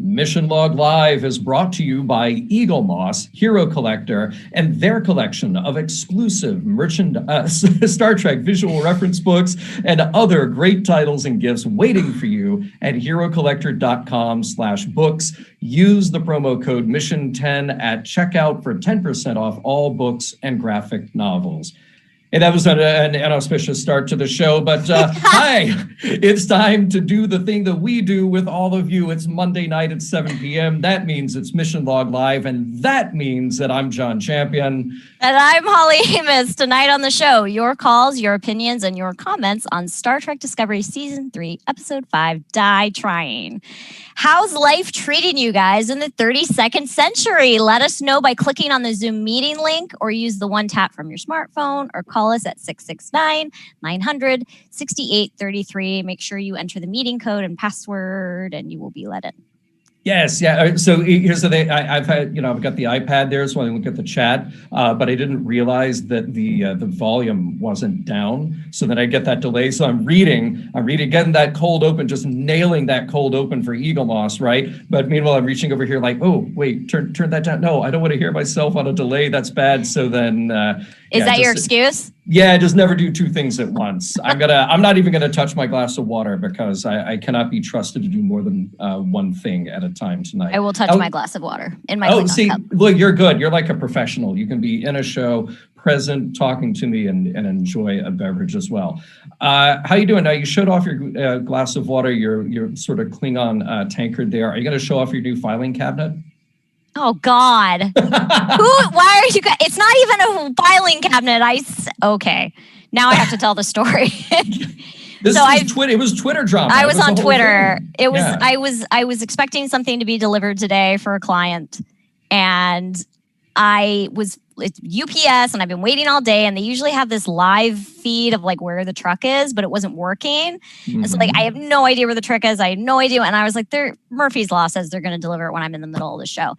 Mission Log Live is brought to you by Eagle Moss, Hero Collector, and their collection of exclusive Star Trek visual reference books and other great titles and gifts waiting for you at herocollector.com/books. Use the promo code Mission10 at checkout for 10% off all books and graphic novels. And that was an inauspicious start to the show, but hi, it's time to do the thing that we do with all of you. It's Monday night at 7 p.m. That means it's Mission Log Live, and that means that I'm John Champion. And I'm Holly Amos. Tonight on the show, your calls, your opinions, and your comments on Star Trek Discovery Season 3, Episode 5, Die Trying. How's life treating you guys in the 32nd century? Let us know by clicking on the Zoom meeting link or use the one tap from your smartphone or call us at 669-900-6833. Make sure you enter the meeting code and password and you will be let in. Yes, yeah. So here's the thing. I've had, I've got the iPad there, so I look at the chat, but I didn't realize that the volume wasn't down. So then I get that delay. So I'm reading, getting that cold open, just nailing that cold open for Eagle Moss, right? But meanwhile, I'm reaching over here like, oh, wait, turn that down. No, I don't want to hear myself on a delay. That's bad. So then, is that your excuse? Yeah, just never do two things at once. I'm not even gonna touch my glass of water because I cannot be trusted to do more than one thing at a time tonight. I will touch my glass of water in my cup. Look, you're good. You're like a professional. You can be in a show, present, talking to me, and enjoy a beverage as well. How you doing? Now you showed off your glass of water, your sort of Klingon tankard there. Are you gonna show off your new filing cabinet? Oh God! Why are you guys? It's not even a filing cabinet. Okay, now I have to tell the story. It was Twitter drama. I was on Twitter. It was. Yeah. I was expecting something to be delivered today for a client, and it's UPS, and I've been waiting all day. And they usually have this live feed of like where the truck is, but it wasn't working. Mm-hmm. And so like I have no idea where the truck is. I had no idea, and I was like, Murphy's Law says they're going to deliver it when I'm in the middle of the show.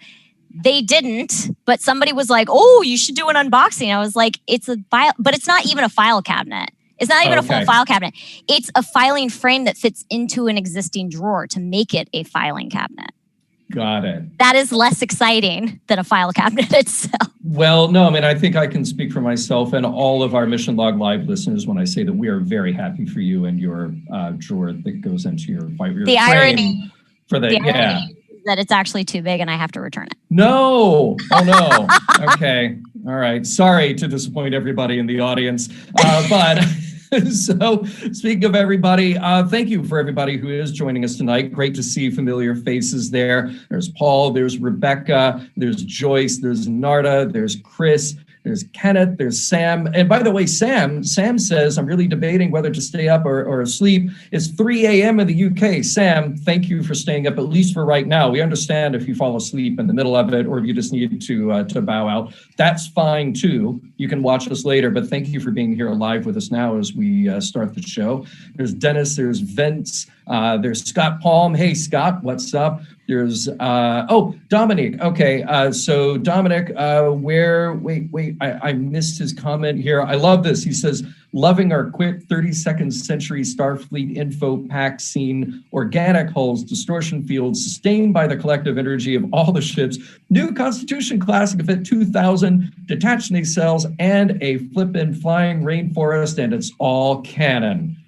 They didn't, but somebody was like, oh, you should do an unboxing. I was like, it's a file, but it's not even a file cabinet. It's not even a full file cabinet. It's a filing frame that fits into an existing drawer to make it a filing cabinet. Got it. That is less exciting than a file cabinet itself. Well, no, I mean, I think I can speak for myself and all of our Mission Log Live listeners when I say that we are very happy for you and your drawer that goes into your frame. The irony that it's actually too big and I have to return it. No. Oh, no. Okay. All right. Sorry to disappoint everybody in the audience. But so speaking of everybody, thank you for everybody who is joining us tonight. Great to see familiar faces there. There's Paul, there's Rebecca, there's Joyce, there's Narda, there's Chris, there's Kenneth, there's Sam. And by the way, Sam says, I'm really debating whether to stay up or asleep. It's 3 a.m. in the UK. Sam, thank you for staying up, at least for right now. We understand if you fall asleep in the middle of it or if you just need to bow out. That's fine too. You can watch us later, but thank you for being here live with us now as we start the show. There's Dennis, there's Vince, there's Scott Palm. Hey, Scott, what's up? There's, Dominic. Okay, so Dominic, I missed his comment here. I love this. He says, loving our quick 32nd century Starfleet info pack scene, organic hulls, distortion fields, sustained by the collective energy of all the ships, new Constitution classic event 2000, detached nacelles, and a flippin' flying rainforest, and it's all canon.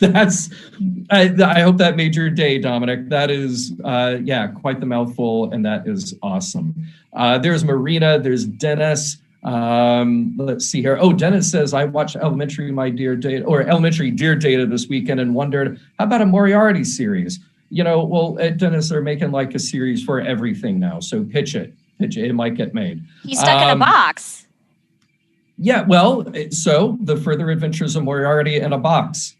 I hope that made your day, Dominic. That is, quite the mouthful, and that is awesome. There's Marina, there's Dennis. Let's see here. Oh, Dennis says, I watched Elementary Dear Data this weekend and wondered, how about a Moriarty series? Dennis, they're making like a series for everything now. So pitch it. It might get made. He's stuck in a box. Yeah, well, so the further adventures of Moriarty in a box.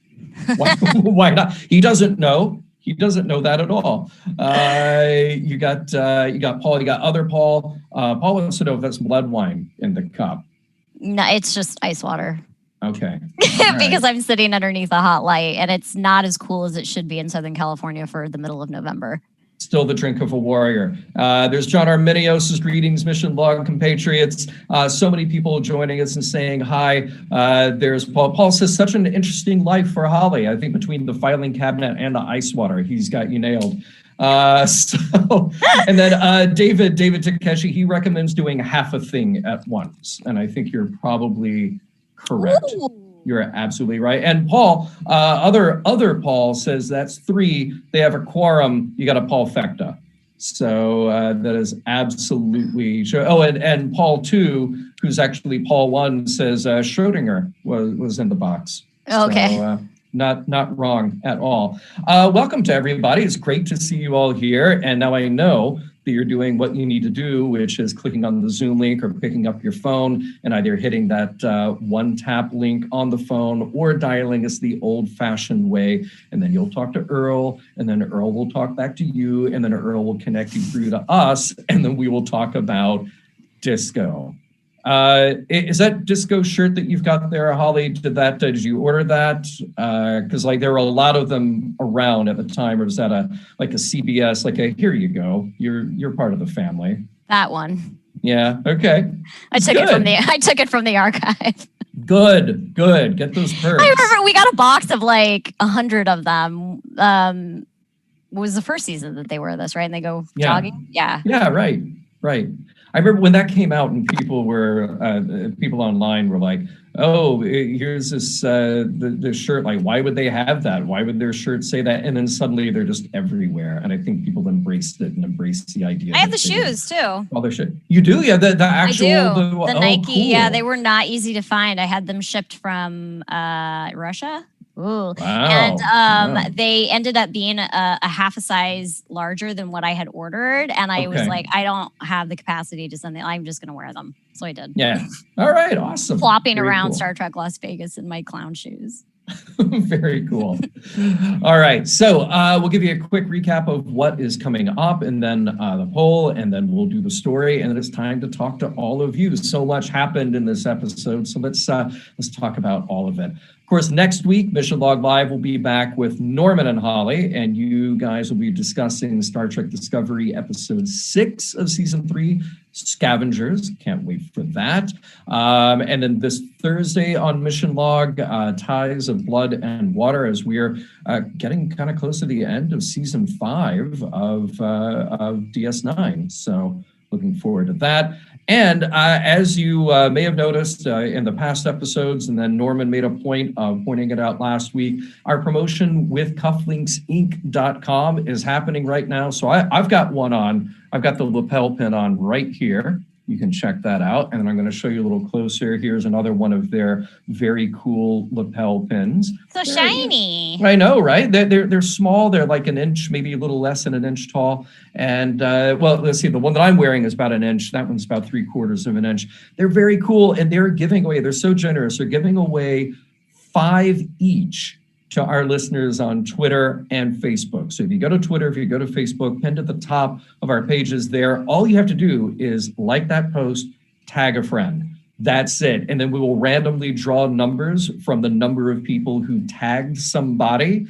Why not? He doesn't know. He doesn't know that at all. You got Paul. You got other Paul. Paul wants to know if that's blood wine in the cup. No, it's just ice water. Okay. Because I'm sitting underneath a hot light, and it's not as cool as it should be in Southern California for the middle of November. Still the drink of a warrior. There's John Arminios' greetings, Mission Log compatriots. So many people joining us and saying hi. There's Paul. Paul says, such an interesting life for Holly. I think between the filing cabinet and the ice water, he's got you nailed. And then David Takeshi, he recommends doing half a thing at once. And I think you're probably correct. Ooh. You're absolutely right. And Paul, other Paul says that's 3. They have a quorum. You got a Paul Fecta. So that is absolutely sure. Oh, and Paul 2, who's actually Paul 1, says Schrodinger was in the box. Okay. So, not wrong at all. Welcome to everybody. It's great to see you all here. And now I know that you're doing what you need to do, which is clicking on the Zoom link or picking up your phone and either hitting that one-tap link on the phone or dialing us the old-fashioned way. And then you'll talk to Earl, and then Earl will talk back to you, and then Earl will connect you through to us, and then we will talk about disco. Is that disco shirt that you've got there, Holly? Did you order that? Because like there were a lot of them around at the time, or was that a CBS, like a here you go, you're part of the family? That one. Yeah. Okay. I took it from the archive. Good. Get those perks. I remember we got a box of like 100 of them. It was the first season that they wear this, right? And they go jogging. Yeah. Yeah. Right. I remember when that came out and people online were like, oh, here's this the shirt. Like, why would they have that? Why would their shirt say that? And then suddenly they're just everywhere. And I think people embraced it and embraced the idea. I have the shoes too. All their shit. You do? Yeah, the actual. I do. The Nike. Cool. Yeah, they were not easy to find. I had them shipped from Russia. Ooh. Wow. And they ended up being a half a size larger than what I had ordered. And I was like, I don't have the capacity to send them. I'm just going to wear them. So I did. Yeah. All right. Awesome. Flopping around Star Trek Las Vegas in my clown shoes. Very cool. All right. So we'll give you a quick recap of what is coming up, and then the poll, and then we'll do the story. And then it's time to talk to all of you. So much happened in this episode. So let's talk about all of it. Of course, next week, Mission Log Live will be back with Norman and Holly, and you guys will be discussing Star Trek Discovery Episode 6 of Season 3, Scavengers. Can't wait for that. And then this Thursday on Mission Log, Ties of Blood and Water, as we're getting kind of close to the end of Season 5 of DS9. So looking forward to that. And as you may have noticed in the past episodes, and then Norman made a point of pointing it out last week, our promotion with cufflinksinc.com is happening right now. So I've got one on. I've got the lapel pin on right here. You can check that out. And then I'm going to show you a little closer. Here's another one of their very cool lapel pins. So shiny. I know, right? They're small. They're like an inch, maybe a little less than an inch tall. And well, let's see. The one that I'm wearing is about an inch. That one's about 3/4 of an inch. They're very cool. And they're giving away, they're so generous. They're giving away 5 each to our listeners on Twitter and Facebook. So if you go to Twitter, if you go to Facebook, pinned at the top of our pages there, all you have to do is like that post, tag a friend. That's it. And then we will randomly draw numbers from the number of people who tagged somebody,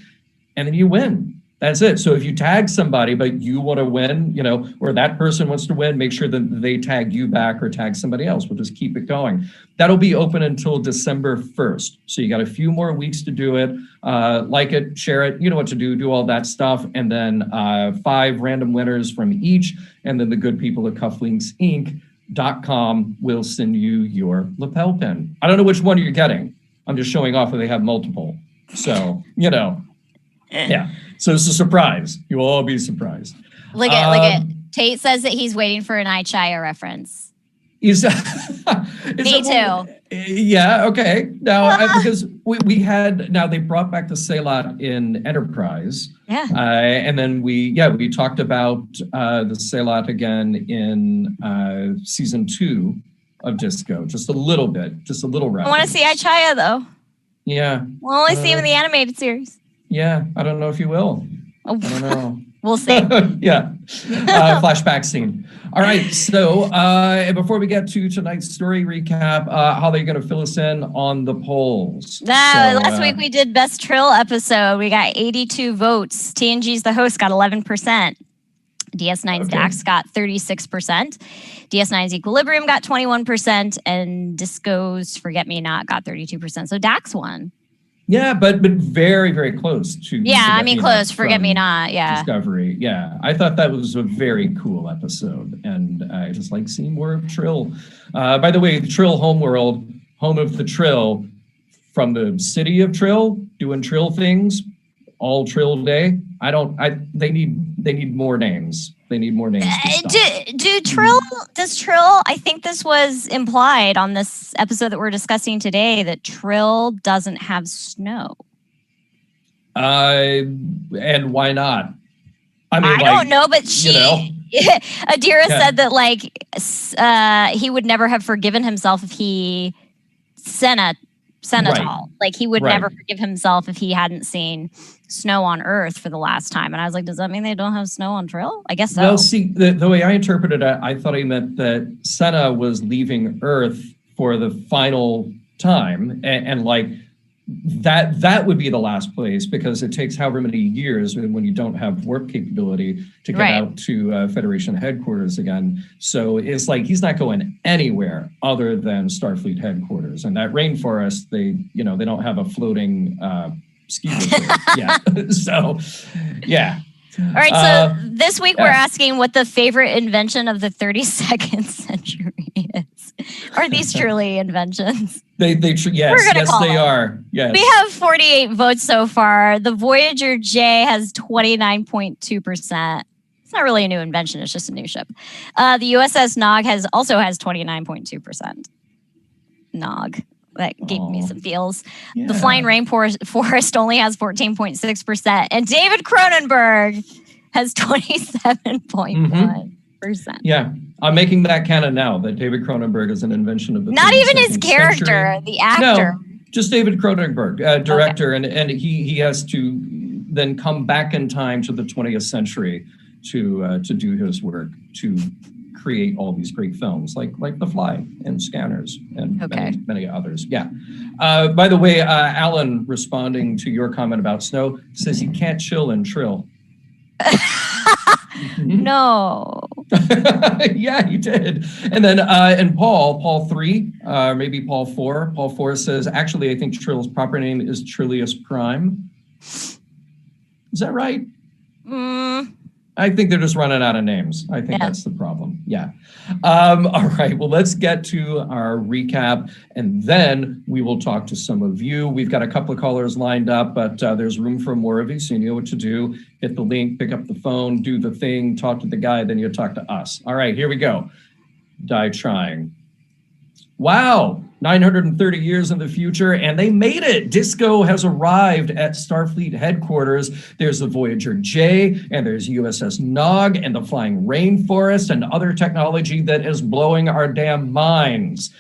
and then you win. That's it. So if you tag somebody, but you want to win, or that person wants to win, make sure that they tag you back or tag somebody else. We'll just keep it going. That'll be open until December 1st. So you got a few more weeks to do it. Like it, share it. You know what to do all that stuff. And then 5 random winners from each. And then the good people at cufflinksinc.com will send you your lapel pin. I don't know which one you're getting. I'm just showing off that they have multiple. So, yeah. So it's a surprise. You will all be surprised. Look at Tate says that he's waiting for an Ichaya reference. Me too. Yeah. Okay. Now, because we had, now they brought back the Selat in Enterprise. Yeah. And then we talked about the Selat again in season 2 of Disco. Just a little bit, just a little reference. I want to see Ichaya though. Yeah. We'll only see him in the animated series. Yeah, I don't know if you will. Oh. I don't know. We'll see. Yeah. Flashback scene. All right. So before we get to tonight's story recap, Holly, you're going to fill us in on the polls. Last week we did Best Trill episode. We got 82 votes. TNG's the host got 11%. DS9's Dax got 36%. DS9's Equilibrium got 21%. And Disco's Forget Me Not got 32%. So Dax won. Yeah, but very, very close to. Yeah, I mean, close. Forget Me Not. Yeah. Discovery. Yeah, I thought that was a very cool episode, and I just like seeing more of Trill. By the way, the Trill homeworld, home of the Trill, from the city of Trill, doing Trill things all Trill day. They need more names. They need more names. Does Trill, I think this was implied on this episode that we're discussing today, that Trill doesn't have snow. And why not? I mean, I don't know, but Adira said that he would never have forgiven himself if he Senatol. Right. Like he would never forgive himself if he hadn't seen snow on Earth for the last time. And I was like, does that mean they don't have snow on Trill? I guess so. Well, see, the way I interpreted it, I thought he meant that Senna was leaving Earth for the final time, and like that would be the last place, because it takes however many years when you don't have warp capability to get out to Federation headquarters again. So it's like he's not going anywhere other than Starfleet headquarters, and that rainforest, they don't have a floating ski resort yet. So yeah. All right, so this week we're asking what the favorite invention of the 32nd century is. Are these truly inventions? Yes, they are. Yes. We have 48 votes so far. The Voyager J has 29.2%. It's not really a new invention, it's just a new ship. The USS Nog also has 29.2%. Nog. That gave me some feels. Yeah. The Flying Rainforest only has 14.6%. And David Cronenberg has 27.1%. Yeah. I'm making that canon now, that David Cronenberg is an invention of the Not even his character, century. The actor. No, just David Cronenberg, director. Okay. And he has to then come back in time to the 20th century to do his work, to create all these great films like The Fly and Scanners and many others. Yeah. By the way, Alan, responding to your comment about snow, says he can't chill and Trill. No. Yeah, he did. And then and Paul 3, maybe Paul 4. Paul 4 says, actually, I think Trill's proper name is Trillius Prime. Is that right? I think they're just running out of names. I think that's the problem. Yeah. All right. Well, let's get to our recap, and then we will talk to some of you. We've got a couple of callers lined up, but there's room for more of you, so you know what to do. Hit the link, pick up the phone, do the thing, talk to the guy, then you talk to us. All right, here we go. Die trying. Wow, 930 years in the future, and they made it. Disco has arrived at Starfleet headquarters. There's the Voyager J, and there's USS Nog, and the Flying Rainforest, and other technology that is blowing our damn minds.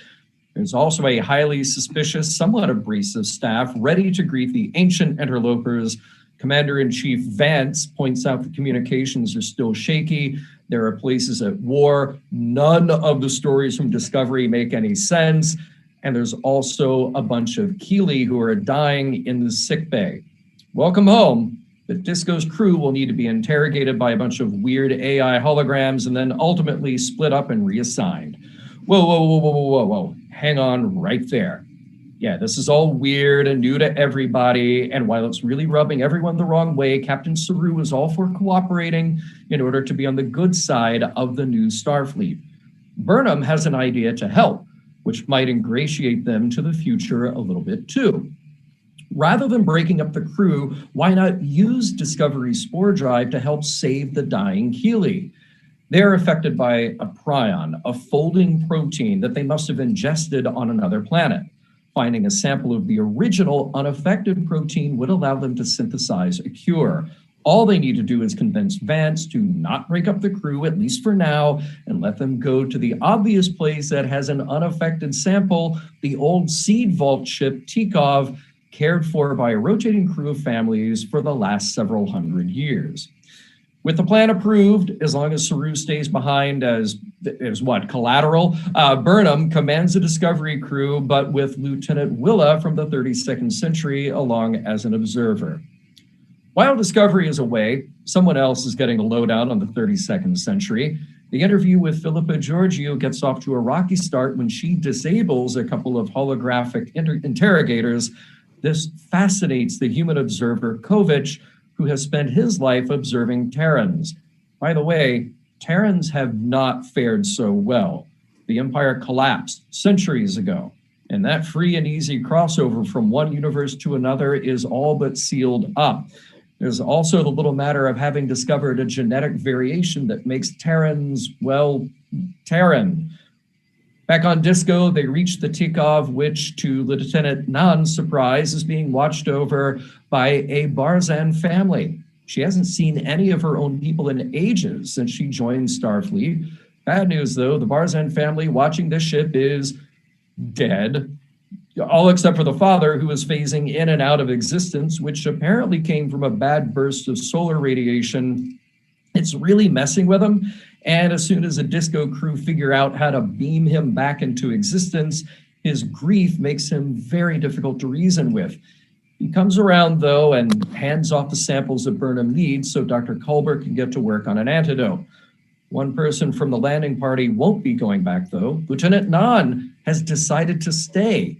There's also a highly suspicious, somewhat abrasive staff ready to greet the ancient interlopers. Commander-in-Chief Vance points out the communications are still shaky. There are places at war. None of the stories from Discovery make any sense. And there's also a bunch of Keeley who are dying in the sickbay. Welcome home. But Disco's crew will need to be interrogated by a bunch of weird AI holograms and then ultimately split up and reassigned. Whoa. Hang on right there. Yeah, this is all weird and new to everybody. And while it's really rubbing everyone the wrong way, Captain Saru is all for cooperating in order to be on the good side of the new Starfleet. Burnham has an idea to help, which might ingratiate them to the future a little bit too. Rather than breaking up the crew, why not use Discovery's spore drive to help save the dying Keeley? They're affected by a prion, a folding protein that they must have ingested on another planet. Finding a sample of the original unaffected protein would allow them to synthesize a cure. All they need to do is convince Vance to not break up the crew, at least for now, and let them go to the obvious place that has an unaffected sample, the old seed vault ship Tikov, cared for by a rotating crew of families for the last several hundred years. With the plan approved, as long as Saru stays behind as collateral, Burnham commands the Discovery crew, but with Lieutenant Willa from the 32nd century along as an observer. While Discovery is away, someone else is getting a lowdown on the 32nd century. The interview with Philippa Georgiou gets off to a rocky start when she disables a couple of holographic interrogators. This fascinates the human observer Kovich, who has spent his life observing Terrans. By the way, Terrans have not fared so well. The Empire collapsed centuries ago, and that free and easy crossover from one universe to another is all but sealed up. There's also the little matter of having discovered a genetic variation that makes Terrans, well, Terran. Back on Disco, they reach the Tikov, which, to Lieutenant Nan's surprise, is being watched over by a Barzan family. She hasn't seen any of her own people in ages since she joined Starfleet. Bad news, though, the Barzan family watching this ship is dead, all except for the father, who is phasing in and out of existence, which apparently came from a bad burst of solar radiation. It's really messing with him. And as soon as the Disco crew figure out how to beam him back into existence, his grief makes him very difficult to reason with. He comes around, though, and hands off the samples that Burnham needs so Dr. Culber can get to work on an antidote. One person from the landing party won't be going back, though. Lieutenant Nan has decided to stay.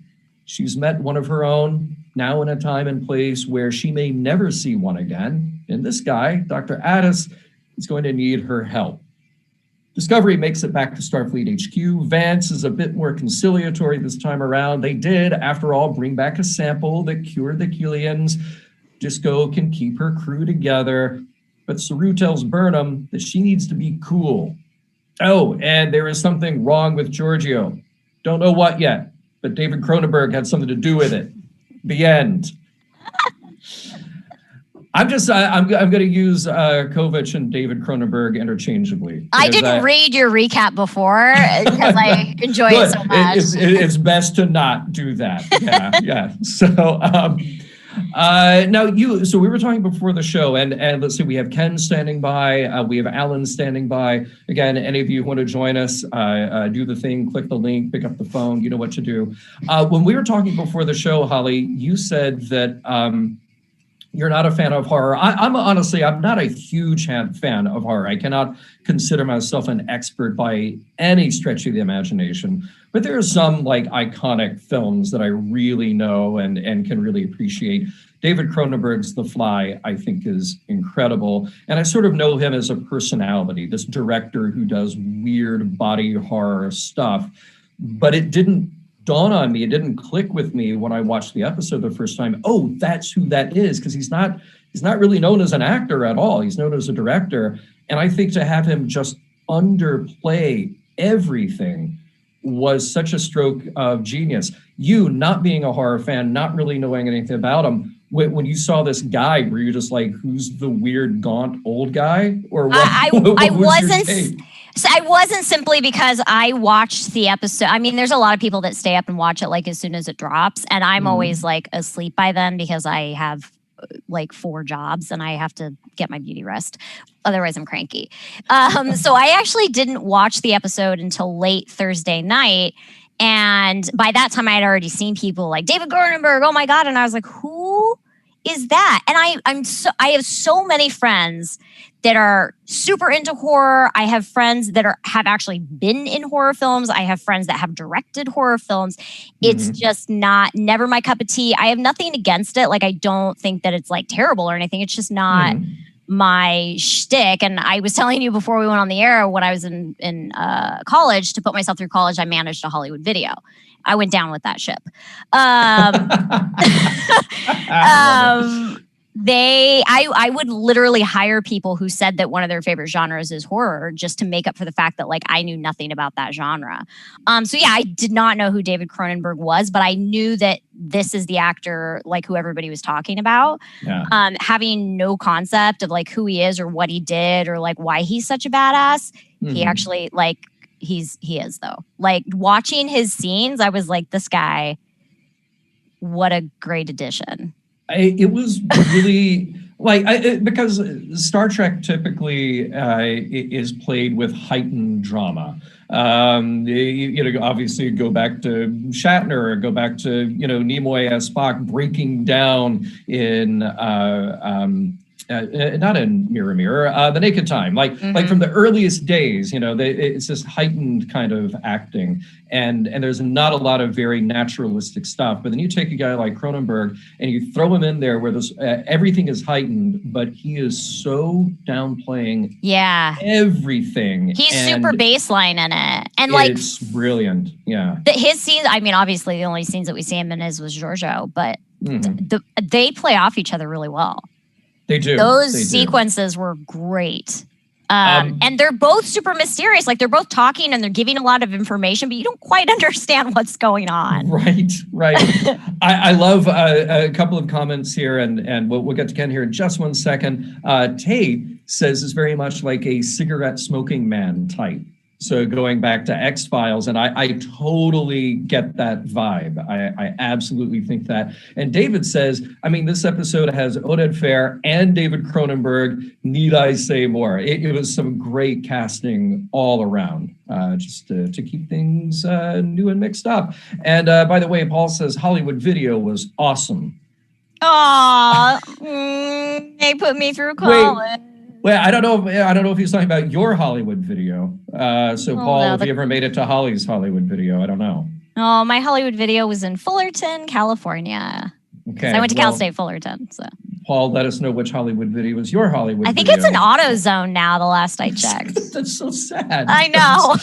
She's met one of her own, now in a time and place where she may never see one again. And this guy, Dr. Addis, is going to need her help. Discovery makes it back to Starfleet HQ. Vance is a bit more conciliatory this time around. They did, after all, bring back a sample that cured the Keelians. Disco can keep her crew together, but Saru tells Burnham that she needs to be cool. Oh, and there is something wrong with Giorgio. Don't know what yet, but David Cronenberg had something to do with it. The end. I'm going to use Kovich and David Cronenberg interchangeably. I didn't read your recap before because I enjoy it so much. It's best to not do that. Yeah. So so we were talking before the show, and let's see, we have Ken standing by, we have Alan standing by. Again, any of you who want to join us, do the thing, click the link, pick up the phone, you know what to do. When we were talking before the show, Holly, you said that you're not a fan of horror. I'm not a huge fan of horror. I cannot consider myself an expert by any stretch of the imagination, but there are some like iconic films that I really know and can really appreciate. David Cronenberg's The Fly, I think, is incredible. And I sort of know him as a personality, this director who does weird body horror stuff, but it didn't dawn on me. It didn't click with me when I watched the episode the first time. Oh, that's who that is, because he's not really known as an actor at all. He's known as a director. And I think to have him just underplay everything was such a stroke of genius. You, not being a horror fan, not really knowing anything about him, when you saw this guy, were you just like, who's the weird, gaunt, old guy? Or what? I wasn't. So I wasn't, simply because I watched the episode. I mean, there's a lot of people that stay up and watch it like as soon as it drops. And I'm always like asleep by then because I have like 4 jobs and I have to get my beauty rest. Otherwise, I'm cranky. So I actually didn't watch the episode until late Thursday night. And by that time, I had already seen people like David Cronenberg. Oh my God. And I was like, who is that? And I have so many friends that are super into horror. I have friends that have actually been in horror films. I have friends that have directed horror films. It's just never my cup of tea. I have nothing against it. Like, I don't think that it's like terrible or anything. It's just not my shtick. And I was telling you before we went on the air, when I was in college, to put myself through college, I managed a Hollywood Video. I went down with that ship. I would literally hire people who said that one of their favorite genres is horror just to make up for the fact that like I knew nothing about that genre. So yeah, I did not know who David Cronenberg was, but I knew that this is the actor like who everybody was talking about. Yeah. Having no concept of like who he is or what he did or like why he's such a badass. He actually like he is though. Like watching his scenes, I was like, this guy, what a great addition. It was really because Star Trek typically is played with heightened drama. Obviously go back to Shatner, or go back to Nimoy as Spock breaking down in not in Mirror Mirror, The Naked Time, like from the earliest days, it's this heightened kind of acting, and there's not a lot of very naturalistic stuff. But then you take a guy like Cronenberg and you throw him in there where everything is heightened, but he is so downplaying everything. He's super baseline in it, and it's brilliant. Yeah, his scenes. I mean, obviously, the only scenes that we see him in was Giorgio, but they play off each other really well. They do. Those sequences were great. And they're both super mysterious. Like, they're both talking and they're giving a lot of information, but you don't quite understand what's going on. Right. I love a couple of comments here, and we'll get to Ken here in just one second. Tate says it's very much like a cigarette smoking man type. So going back to X-Files, and I totally get that vibe. I absolutely think that. And David says, I mean, this episode has Oded Fehr and David Cronenberg. Need I say more? It was some great casting all around, just to keep things new and mixed up. And by the way, Paul says Hollywood Video was awesome. Aw, they put me through college. Well, I don't know if he's talking about your Hollywood Video. Paul, if you ever made it to Holly's Hollywood Video, I don't know. Oh, my Hollywood Video was in Fullerton, California. Okay, so I went to Cal State Fullerton. So Paul, let us know which Hollywood Video was your Hollywood. I think video. It's an AutoZone now. The last I checked. That's so sad. I know.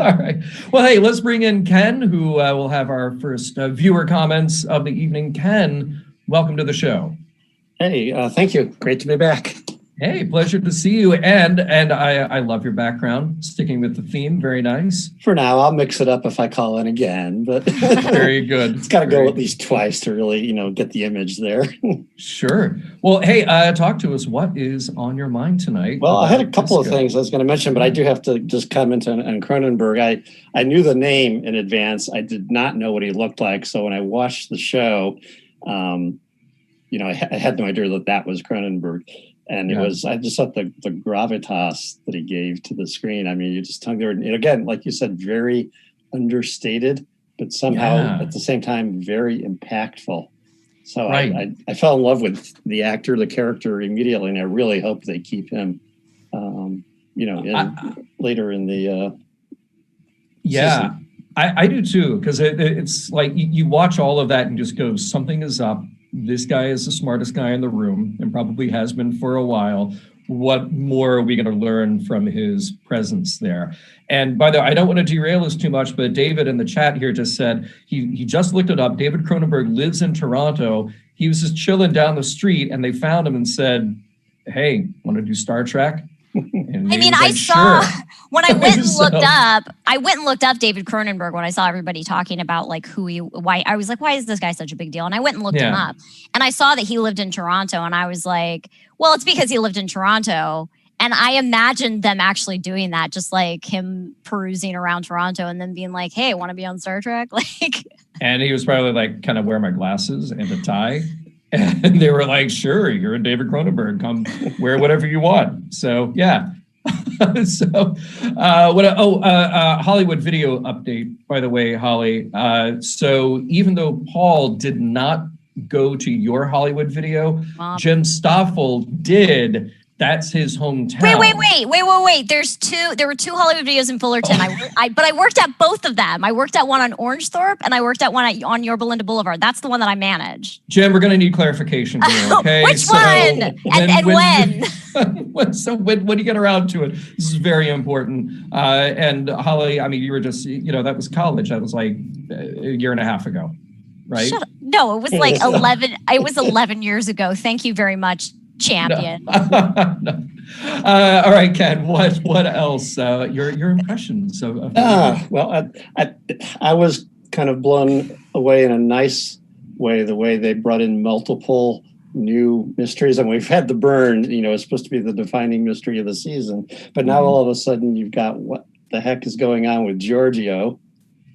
All right. Well, hey, let's bring in Ken, who will have our first viewer comments of the evening. Ken, welcome to the show. Hey, thank you. Great to be back. Hey, pleasure to see you. And I love your background, sticking with the theme. Very nice. For now, I'll mix it up if I call in again, but very good. It's got to go at least twice to really, get the image there. Sure. Well, hey, talk to us. What is on your mind tonight? Well, I had a couple of things I was going to mention, but I do have to just comment on Cronenberg. I knew the name in advance. I did not know what he looked like. So when I watched the show, I had no idea that was Cronenberg. And I just thought the gravitas that he gave to the screen. I mean, you just hung there. And again, like you said, very understated, but somehow at the same time, very impactful. So I fell in love with the actor, the character immediately. And I really hope they keep him, later in the season. I do too. Because it's like you watch all of that and just go, something is up. This guy is the smartest guy in the room and probably has been for a while. What more are we going to learn from his presence there? And by the way, I don't want to derail this too much, but David in the chat here just said he just looked it up. David Cronenberg lives in Toronto. He was just chilling down the street and they found him and said, hey, want to do Star Trek? And I saw when I went and looked up David Cronenberg when I saw everybody talking about like why I was like, why is this guy such a big deal? And I went and looked him up and I saw that he lived in Toronto and I was like, well, it's because he lived in Toronto. And I imagined them actually doing that, just like him perusing around Toronto and then being like, hey, want to be on Star Trek? And he was probably like, can I wear my glasses and a tie? And they were like, sure, you're a David Cronenberg. Come wear whatever you want. So, yeah. Hollywood Video update, by the way, Holly. So even though Paul did not go to your Hollywood Video, Jim Stoffel did. That's his hometown. Wait. There were two Hollywood Videos in Fullerton. But I worked at both of them. I worked at one on Orangethorpe and I worked at one on Yorba Linda Boulevard. That's the one that I managed. Jim, we're going to need clarification here, okay? Which one? And when? So when you get around to it, this is very important. And Holly, I mean, you were just, that was college. That was like a year and a half ago, right? Shut up. No, it was like 11. It was 11 years ago. Thank you very much. Champion. No. All right, Ken. What else? Your impressions of well, I was kind of blown away in a nice way. The way they brought in multiple new mysteries, and we've had the burn. It's supposed to be the defining mystery of the season, but now all of a sudden you've got what the heck is going on with Giorgio.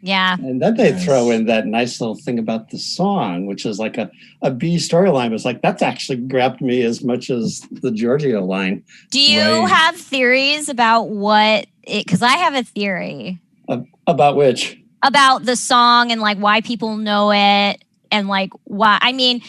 Yeah. And then they throw in that nice little thing about the song, which is like a B storyline. It's like, that's actually grabbed me as much as the Giorgio line. Do you have theories about because I have a theory. About which? About the song and like why people know it and like why, I mean,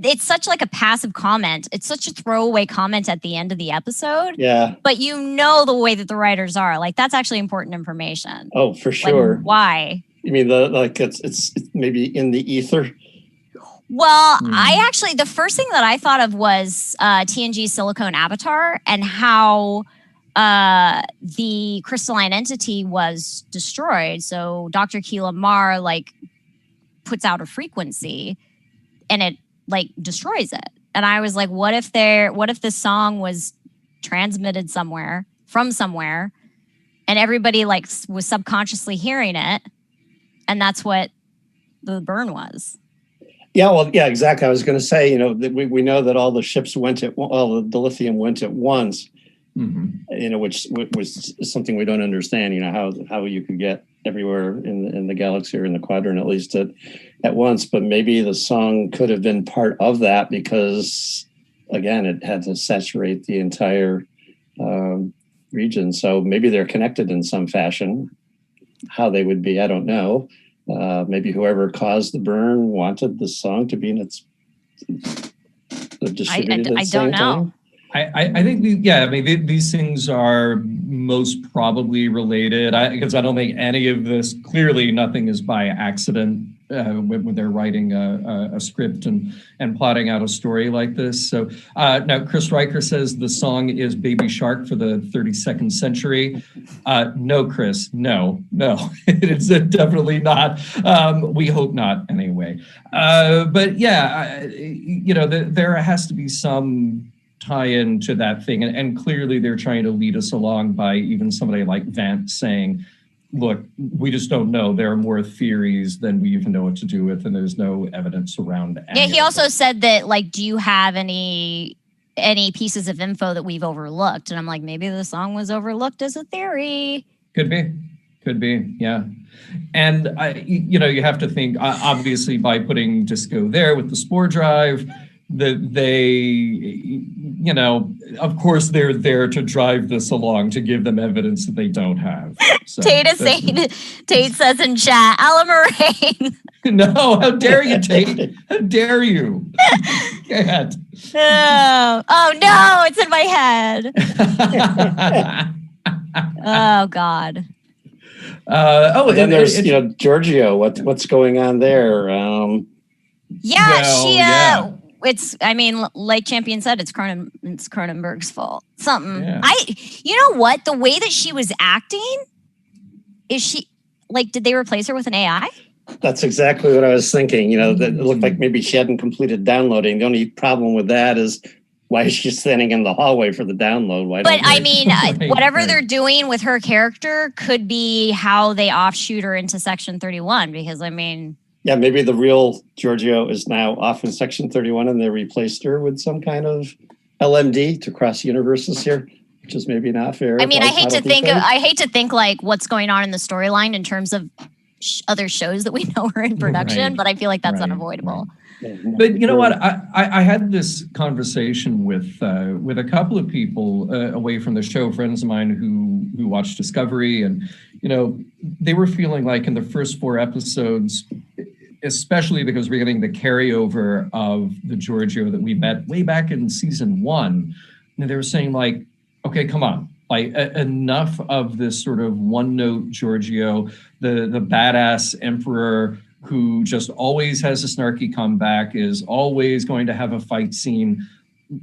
it's such like a passive comment. It's such a throwaway comment at the end of the episode. Yeah. But the way that the writers are, like, that's actually important information. Oh, for sure. Like, why? You mean it's maybe in the ether? Well, the first thing that I thought of was TNG Silicone Avatar and how the crystalline entity was destroyed. So Dr. Keela Maar like puts out a frequency and it like destroys it. And I was like, what if this song was transmitted from somewhere and everybody like was subconsciously hearing it, and that's what the burn was. Yeah, well, yeah, exactly. I was going to say, that we know that all the ships all the lithium went at once, which was something we don't understand, how you could get everywhere in the galaxy or in the quadrant, at least at once. But maybe the song could have been part of that because, again, it had to saturate the entire region. So maybe they're connected in some fashion. How they would be, I don't know. Maybe whoever caused the burn wanted the song to be in its distributed at the same time. I think, these things are most probably related because I don't think any of this, clearly nothing is by accident when they're writing a script and plotting out a story like this. So now Chris Riker says the song is Baby Shark for the 32nd century. No, Chris, no, it's definitely not. We hope not anyway. But yeah, there has to be some tie-in to that thing. And clearly they're trying to lead us along by even somebody like Vance saying, look, we just don't know. There are more theories than we even know what to do with, and there's no evidence around any. Yeah, he also said that, like, do you have any pieces of info that we've overlooked? And I'm like, maybe the song was overlooked as a theory. Could be, yeah. And you have to think, obviously, by putting Disco there with the spore drive, that they, of course they're there to drive this along, to give them evidence that they don't have. So, Tate says in chat, Alan Moraine. No, how dare you, Tate? How dare you? Can't. Oh no, it's in my head. Oh God. And then there's Giorgio. What's going on there? Like Champion said, it's Cronenberg's fault. Something. Yeah. You know what? The way that she was acting, did they replace her with an AI? That's exactly what I was thinking. That it looked like maybe she hadn't completed downloading. The only problem with that is, why is she standing in the hallway for the download? Whatever they're doing with her character could be how they offshoot her into Section 31. Because yeah, maybe the real Giorgio is now off in Section 31 and they replaced her with some kind of LMD to cross universes here, which is maybe not fair. I hate to think like what's going on in the storyline in terms of other shows that we know are in production, but I feel like that's unavoidable. Right. But you know what? I had this conversation with a couple of people away from the show, friends of mine who watched Discovery, and they were feeling like in the first 4 episodes, especially because we're getting the carryover of the Giorgio that we met way back in season 1, and they were saying like, okay, come on. Like enough of this sort of one-note Giorgio, the badass emperor who just always has a snarky comeback, is always going to have a fight scene.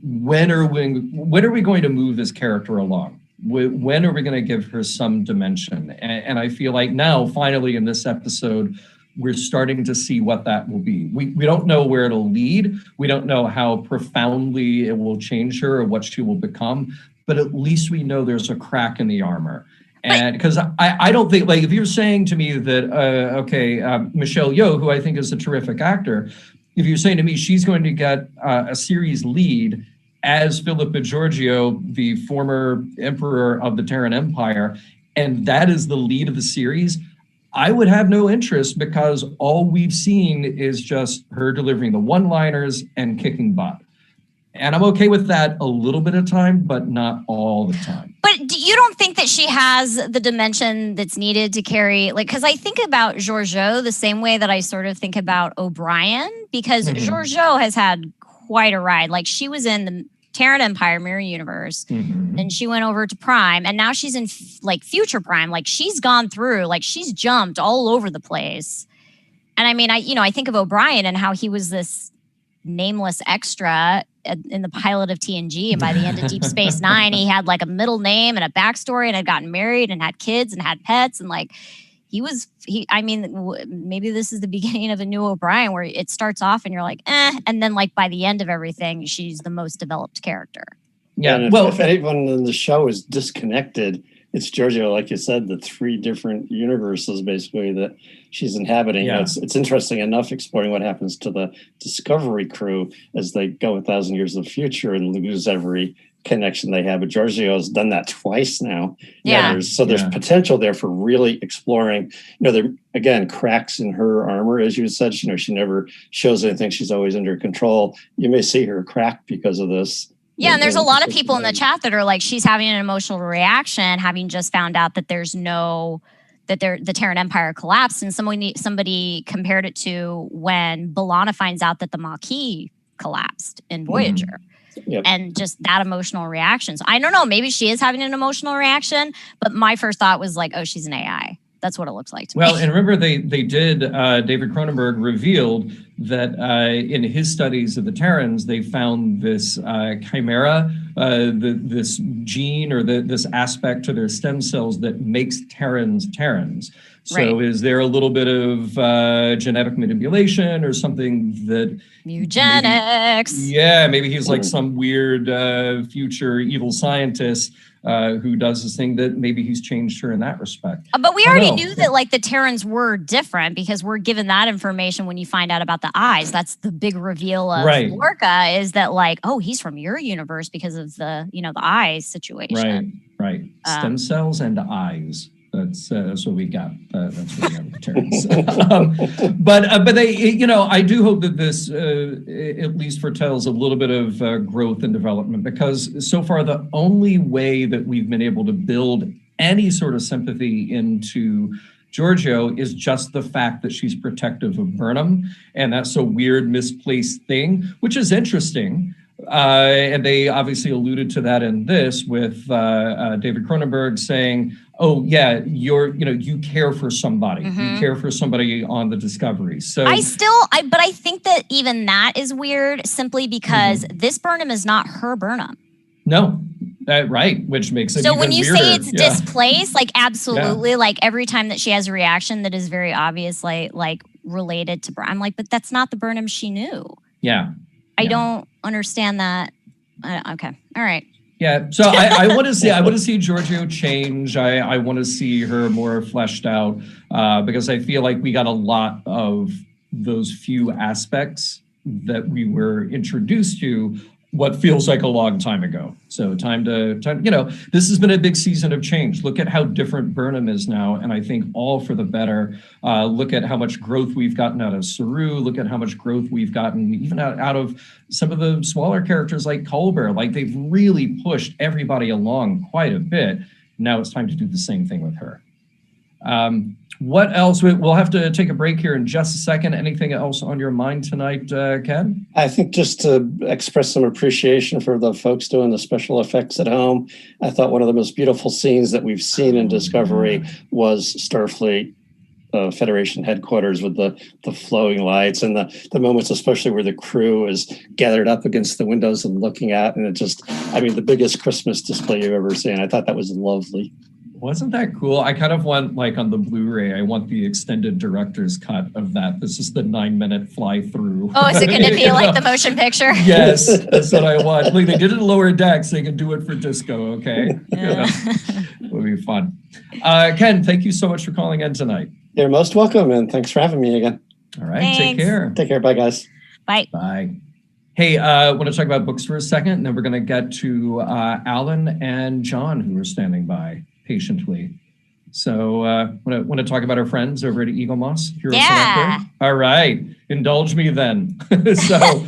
When are we going to move this character along? When are we going to give her some dimension? And I feel like now, finally, in this episode, we're starting to see what that will be. We don't know where it'll lead. We don't know how profoundly it will change her or what she will become. But at least we know there's a crack in the armor. And because I don't think, like, if you're saying to me that, Michelle Yeoh, who I think is a terrific actor, if you're saying to me she's going to get a series lead as Philippa Giorgio, the former emperor of the Terran Empire, and that is the lead of the series, I would have no interest, because all we've seen is just her delivering the one-liners and kicking butt. And I'm okay with that a little bit of time, but not all the time. But you don't think that she has the dimension that's needed to carry, because I think about Giorgio the same way that I sort of think about O'Brien, because Giorgio has had quite a ride. Like she was in the Terran Empire Mirror Universe, and she went over to Prime, and now she's in like Future Prime. Like she's gone through, like she's jumped all over the place. And I mean, I think of O'Brien and how he was this nameless extra in the pilot of TNG, and by the end of Deep Space Nine, he had like a middle name and a backstory, and had gotten married and had kids and had pets, and like maybe this is the beginning of a new O'Brien where it starts off and you're like, and then like by the end of everything, she's the most developed character. Yeah. And if anyone in the show is disconnected, it's Giorgio, like you said, the 3 different universes basically that she's inhabiting. Yeah. It's interesting enough exploring what happens to the Discovery crew as they go 1,000 years in the future and lose every connection they have. But Giorgio has done that twice now. Yeah. There's potential there for really exploring, there again, cracks in her armor, as you said. She never shows anything. She's always under control. You may see her crack because of this. Yeah, and there's a lot of people in the chat that are like, she's having an emotional reaction, having just found out that the Terran Empire collapsed, and somebody compared it to when B'Elanna finds out that the Maquis collapsed in Voyager. Yep. And just that emotional reaction. So I don't know, maybe she is having an emotional reaction, but my first thought was like, oh, she's an AI. That's what it looks like to me. Well, and remember they did, David Cronenberg revealed that in his studies of the Terrans, they found this chimera, this gene or this aspect to their stem cells that makes Terrans Terrans. So is there a little bit of genetic manipulation or something that... Eugenics. Maybe he's like some weird future evil scientist who does this thing that maybe he's changed her in that respect. But we already knew that like the Terrans were different because we're given that information when you find out about the eyes. That's the big reveal of Lorca, is that like, oh, he's from your universe because of the eyes situation. Right. Stem cells and eyes. That's what we got. That's what we got with the Terrans. But they, I do hope that this at least foretells a little bit of growth and development, because so far the only way that we've been able to build any sort of sympathy into Giorgio is just the fact that she's protective of Burnham, and that's a weird misplaced thing, which is interesting. And they obviously alluded to that in this with David Cronenberg saying, oh yeah, you care for somebody. You care for somebody on the Discovery. So but I think that even that is weird simply because this Burnham is not her Burnham. No, right, which makes it so even when you weirder. Say it's displaced, like absolutely, like every time that she has a reaction that is very obviously like related to Burnham, I'm like, but that's not the Burnham she knew. Yeah. I don't understand that. Okay. All right. Yeah. So I want to see Giorgio change. I want to see her more fleshed out because I feel like we got a lot of those few aspects that we were introduced to what feels like a long time ago. So time, this has been a big season of change. Look at how different Burnham is now, and I think all for the better. Look at how much growth we've gotten out of Saru. Look at how much growth we've gotten even out of some of the smaller characters like Culber. Like they've really pushed everybody along quite a bit. Now it's time to do the same thing with her. What else? We'll have to take a break here in just a second. Anything else on your mind tonight, Ken? I think just to express some appreciation for the folks doing the special effects at home. I thought one of the most beautiful scenes that we've seen in Discovery was Starfleet Federation headquarters with the flowing lights and the moments, especially where the crew is gathered up against the windows and looking out. And it just, the biggest Christmas display you've ever seen. I thought that was lovely. Wasn't that cool? I kind of want, like on the Blu-ray, I want the extended director's cut of that. This is the 9-minute fly through. Oh, is it going to be like the motion picture? Yes, that's what I want. Like they did it in Lower Decks, they can do it for disco, okay? Yeah. It'll be fun. Ken, thank you so much for calling in tonight. You're most welcome, and thanks for having me again. All right, Thanks. Take care. Take care. Bye, guys. Bye. Bye. Hey, I want to talk about books for a second, and then we're going to get to Alan and John, who are standing by patiently. So want to talk about our friends over at Eagle Moss? Yeah. All right. Indulge me then. So,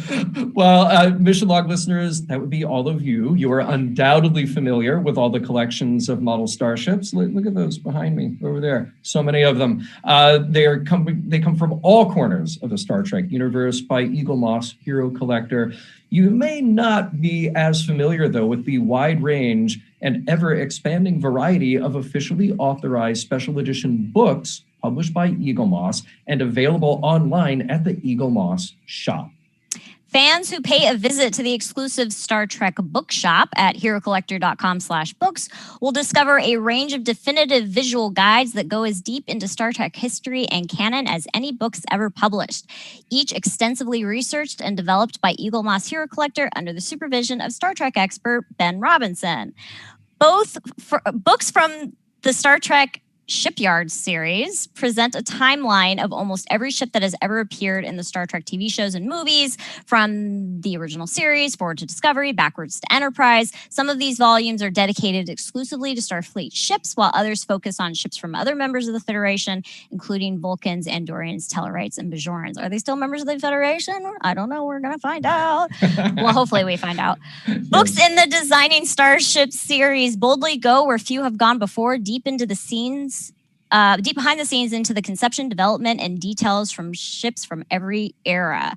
well, Mission Log listeners, that would be all of you. You are undoubtedly familiar with all the collections of model starships. Look at those behind me over there. So many of them. They come from all corners of the Star Trek universe by Eagle Moss Hero Collector. You may not be as familiar, though, with the wide range and ever-expanding variety of officially authorized special edition books published by Eagle Moss and available online at the Eagle Moss shop. Fans who pay a visit to the exclusive Star Trek bookshop at herocollector.com/books will discover a range of definitive visual guides that go as deep into Star Trek history and canon as any books ever published, each extensively researched and developed by Eagle Moss Hero Collector under the supervision of Star Trek expert Ben Robinson. Both books from the Star Trek Shipyard series present a timeline of almost every ship that has ever appeared in the Star Trek TV shows and movies, from the original series forward to Discovery, backwards to Enterprise. Some of these volumes are dedicated exclusively to Starfleet ships, while others focus on ships from other members of the Federation, including Vulcans, Andorians, Tellarites, and Bajorans. Are they still members of the Federation? I don't know. We're going to find out. Well, hopefully we find out. Books in the Designing Starships series boldly go where few have gone before, deep into the scenes. Deep behind the scenes into the conception, development, and details from ships from every era.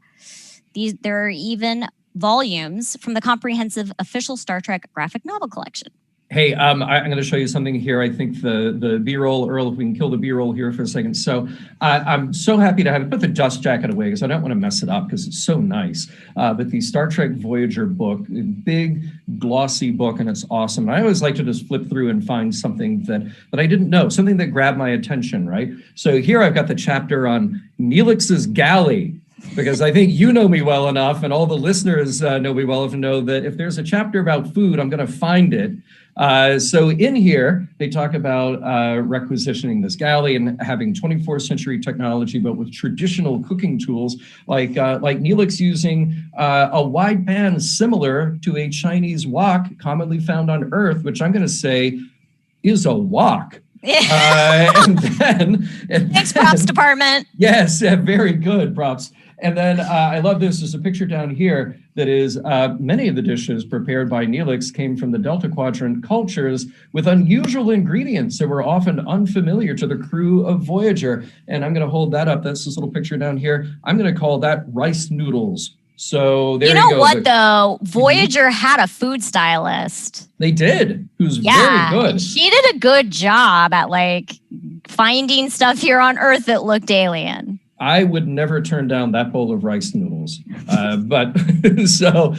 There are even volumes from the comprehensive official Star Trek graphic novel collection. Hey, I'm going to show you something here. I think the B-roll, Earl, if we can kill the B-roll here for a second. So I'm so happy to have it. Put the dust jacket away because I don't want to mess it up because it's so nice. But the Star Trek Voyager book, big, glossy book, and it's awesome. And I always like to just flip through and find something that I didn't know, something that grabbed my attention, right? So here I've got the chapter on Neelix's galley, because I think you know me well enough and all the listeners know me well enough to know that if there's a chapter about food, I'm going to find it. So in here, they talk about requisitioning this galley and having 24th century technology, but with traditional cooking tools, like Neelix using a wide pan similar to a Chinese wok commonly found on Earth, which I'm going to say is a wok. Thanks, props department. Yes, very good props. And then I love this. There's a picture down here that is many of the dishes prepared by Neelix came from the Delta Quadrant cultures with unusual ingredients that were often unfamiliar to the crew of Voyager. And I'm going to hold that up. That's this little picture down here. I'm going to call that rice noodles. So there you go. You know what, though? Voyager had a food stylist. They did, who's very good. And she did a good job at finding stuff here on Earth that looked alien. I would never turn down that bowl of rice noodles. But so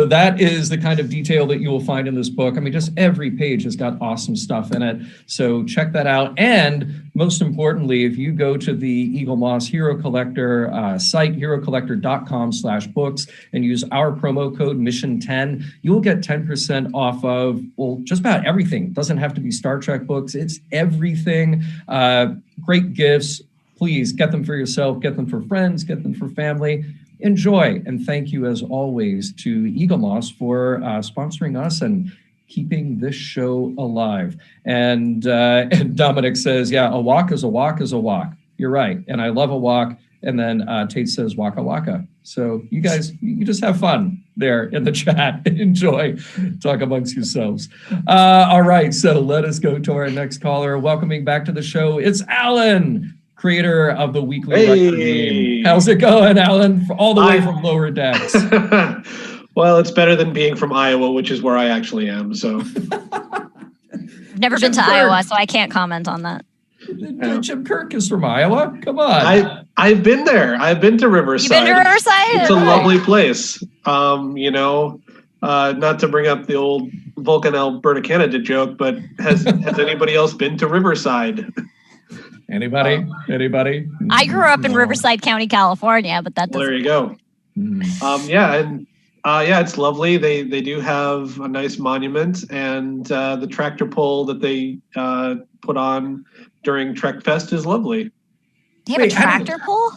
that is the kind of detail that you will find in this book. I mean, just every page has got awesome stuff in it. So check that out. And most importantly, if you go to the Eagle Moss Hero Collector site, herocollector.com/books, and use our promo code Mission10, you'll get 10% off of, well, just about everything. It doesn't have to be Star Trek books. It's everything. Great gifts. Please get them for yourself, get them for friends, get them for family. Enjoy. And thank you, as always, to Eagle Moss for sponsoring us and keeping this show alive. And Dominic says, yeah, a wok is a wok is a wok. You're right. And I love a wok. And then Tate says, waka waka. So you guys, you just have fun there in the chat. Enjoy. Talk amongst yourselves. All right. So let us go to our next caller. Welcoming back to the show, it's Alan, creator of the Weekly Record Game. How's it going, Alan? All the way from Lower Decks. Well, it's better than being from Iowa, which is where I actually am. So, never been to Iowa, so I can't comment on that. Jim Kirk is from Iowa. Come on. I've been there. I've been to Riverside. You've been to Riverside? It's a lovely place. Not to bring up the old Vulcan Alberta, Canada joke, but has anybody else been to Riverside? Anybody? I grew up in Riverside County, California, but that doesn't. There you go. It's lovely. They do have a nice monument, and the tractor pull that they put on during Trek Fest is lovely. They have a tractor pull?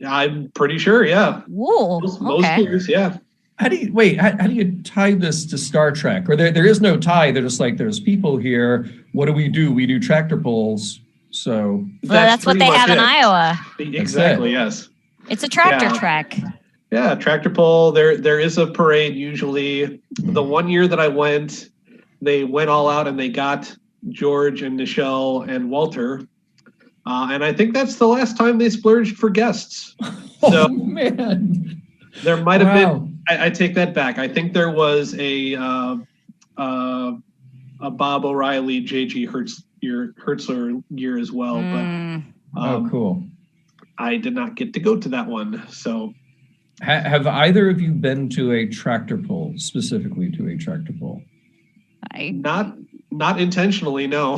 I'm pretty sure, yeah. Whoa. Most years, yeah. How do you tie this to Star Trek? Or there is no tie. They're just like, there's people here. What do? We do tractor pulls. So that's what they have in Iowa. Exactly. Yes. It's a tractor trek. Yeah, tractor pull. There is a parade usually. The one year that I went, they went all out and they got George and Nichelle and Walter. And I think that's the last time they splurged for guests. So, man. There might have been. I take that back. I think there was a Bob O'Reilly, J.G. Hertzler year as well. But cool. I did not get to go to that one. So, have either of you been to a tractor pull, specifically to a tractor pull? Not intentionally, no.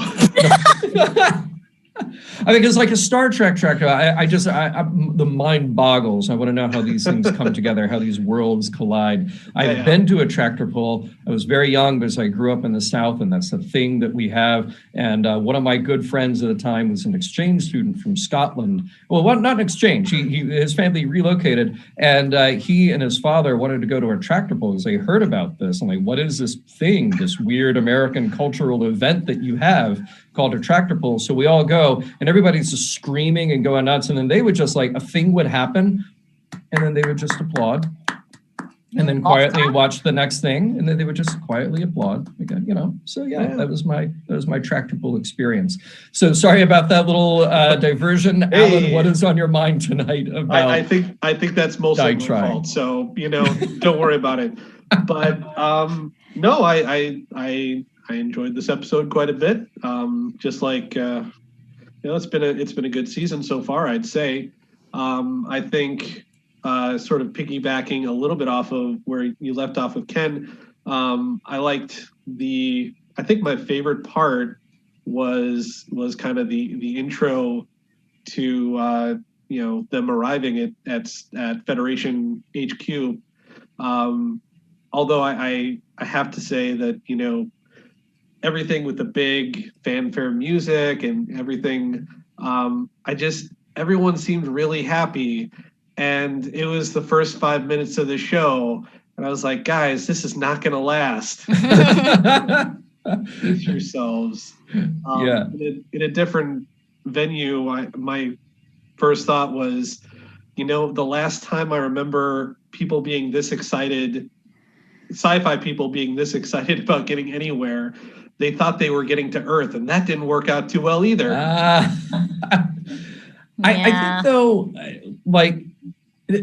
I think it's like a Star Trek tractor. The mind boggles. I want to know how these things come together, how these worlds collide. I've been to a tractor pull. I was very young because I grew up in the South, and that's the thing that we have. And one of my good friends at the time was an exchange student from Scotland. Well, not an exchange. His family relocated, and he and his father wanted to go to a tractor pull because they heard about this. I'm like, what is this thing, this weird American cultural event that you have called a tractor pull? So we all go, and everybody's just screaming and going nuts. And then they would just like, a thing would happen, and then they would just applaud, and then quietly watch the next thing, and then they would just quietly applaud again, So that was my tractor pull experience. So sorry about that little diversion. Hey. Alan, what is on your mind tonight about? I think that's mostly my fault. So don't worry about it. But no, I enjoyed this episode quite a bit. Just like it's been a good season so far, I'd say. I think sort of piggybacking a little bit off of where you left off with Ken, I liked I think my favorite part was kind of the intro to them arriving at Federation HQ. Although I have to say that everything with the big fanfare music and everything, everyone seemed really happy. And it was the first 5 minutes of the show. And I was like, guys, this is not going to last. Pace yourselves. In a different venue, my first thought was, the last time I remember people being this excited, sci-fi people being this excited about getting anywhere, they thought they were getting to Earth, and that didn't work out too well either. I think though,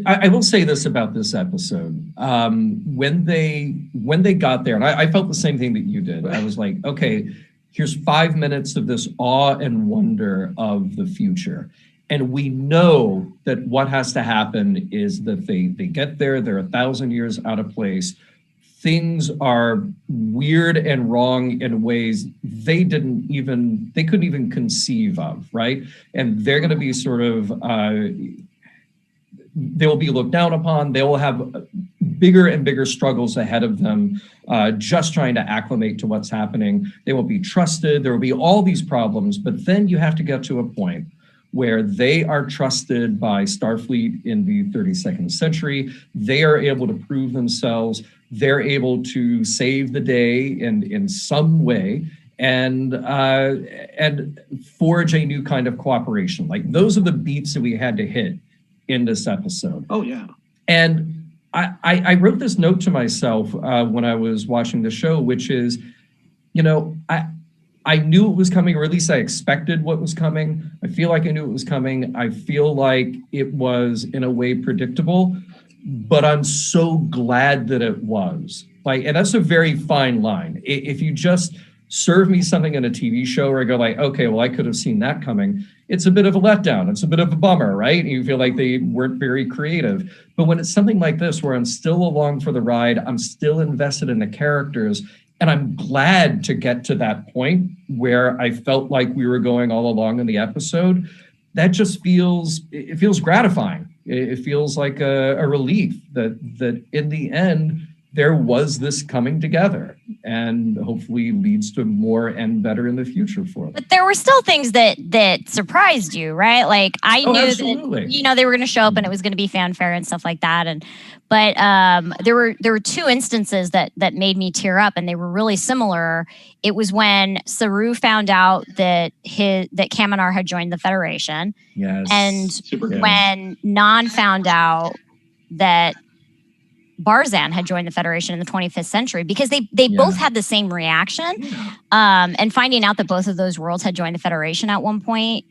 I will say this about this episode. When they got there, and I felt the same thing that you did. I was like, okay, here's 5 minutes of this awe and wonder of the future. And we know that what has to happen is that they get there, they're 1,000 years out of place. Things are weird and wrong in ways they couldn't even conceive of, right? And they're going to be sort of, they will be looked down upon. They will have bigger and bigger struggles ahead of them, just trying to acclimate to what's happening. They won't be trusted. There will be all these problems, but then you have to get to a point where they are trusted by Starfleet in the 32nd century. They are able to prove themselves. They're able to save the day in some way and forge a new kind of cooperation. Like, those are the beats that we had to hit in this episode. Oh, yeah. And I wrote this note to myself when I was watching the show, which is, I knew it was coming, or at least I expected what was coming. I feel like I knew it was coming. I feel like it was, in a way, predictable, but I'm so glad that it was. And that's a very fine line. If you just serve me something in a TV show where I go like, okay, well, I could have seen that coming, it's a bit of a letdown. It's a bit of a bummer, right? You feel like they weren't very creative. But when it's something like this, where I'm still along for the ride, I'm still invested in the characters, and I'm glad to get to that point where I felt like we were going all along in the episode, that just feels gratifying. It feels like a relief that in the end, there was this coming together, and hopefully leads to more and better in the future for them. But there were still things that surprised you, right? Like I knew absolutely. that they were going to show up and it was going to be fanfare and stuff like that. But there were two instances that made me tear up, and they were really similar. It was when Saru found out that Kaminar had joined the Federation, yes, and when Nan found out that Barzan had joined the Federation in the 25th century, because they both had the same reaction. And finding out that both of those worlds had joined the Federation at one point,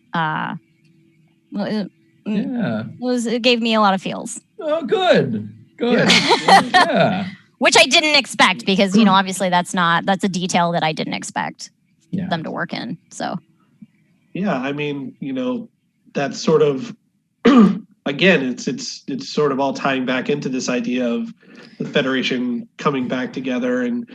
it gave me a lot of feels. Oh, good. Yeah. Which I didn't expect, because obviously that's a detail that I didn't expect them to work in. So yeah, I mean, that's sort of again, it's sort of all tying back into this idea of the Federation coming back together, and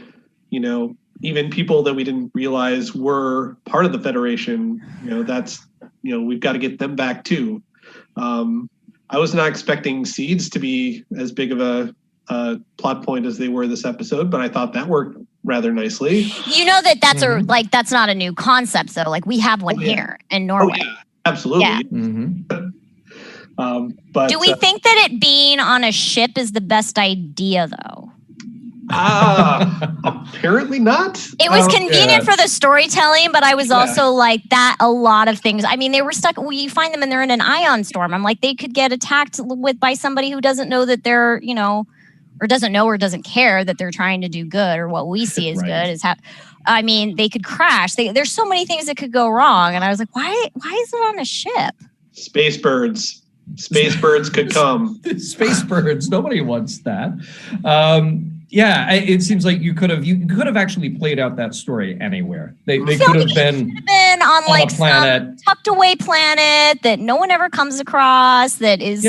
even people that we didn't realize were part of the Federation, that's we've got to get them back too. I was not expecting seeds to be as big of a plot point as they were this episode, but I thought that worked rather nicely. That's not a new concept though. Like we have one here in Norway. Oh, yeah, absolutely. Yeah. But do we think that it being on a ship is the best idea though? Apparently not. It was convenient for the storytelling, but I was also like that. A lot of things. I mean, they were stuck. You find them and they're in an ion storm. I'm like, they could get attacked by somebody who doesn't know that they're, or doesn't know or doesn't care that they're trying to do good, or what we see as good is how. I mean, they could crash. There's so many things that could go wrong, and I was like, why is it on a ship? Space birds could come. Space birds. Nobody wants that. Yeah, it seems like you could have actually played out that story anywhere. They could have been on like a planet, some tucked away planet that no one ever comes across. That is,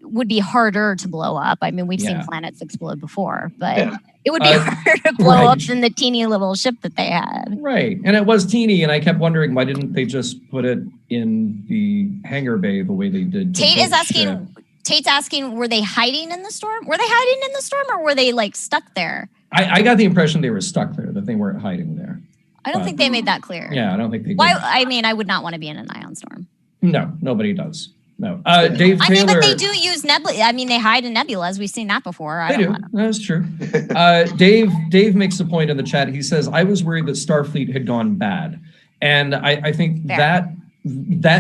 would be harder to blow up. I mean, we've seen planets explode before, but it would be harder to blow up than the teeny little ship that they had. Right, and it was teeny, and I kept wondering why didn't they just put it in the hangar bay the way they did. Tate's asking, were they hiding in the storm? Were they hiding in the storm, or were they like stuck there? I got the impression they were stuck there, that they weren't hiding there. I don't think they made that clear. Yeah, I don't think they did. Why? I mean, I would not want to be in an ion storm. No, nobody does. No. Dave Taylor. I mean, but they do use nebula. I mean, they hide in nebulas. We've seen that before. They do. That's true. Dave makes a point in the chat. He says, I was worried that Starfleet had gone bad. And I think that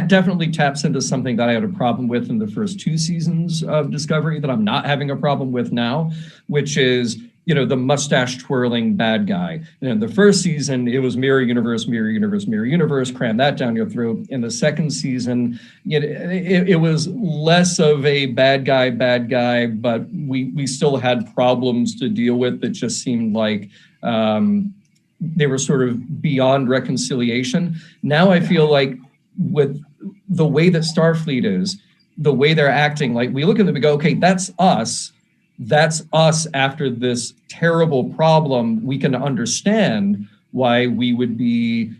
definitely taps into something that I had a problem with in the first two seasons of Discovery that I'm not having a problem with now, which is, the mustache twirling bad guy. And in the first season, it was mirror universe, cram that down your throat. In the second season, it was less of a bad guy, but we still had problems to deal with that just seemed like they were sort of beyond reconciliation. Now I feel like with the way that Starfleet is, the way they're acting, like we look at them and go, okay, that's us after this terrible problem. We can understand why we would be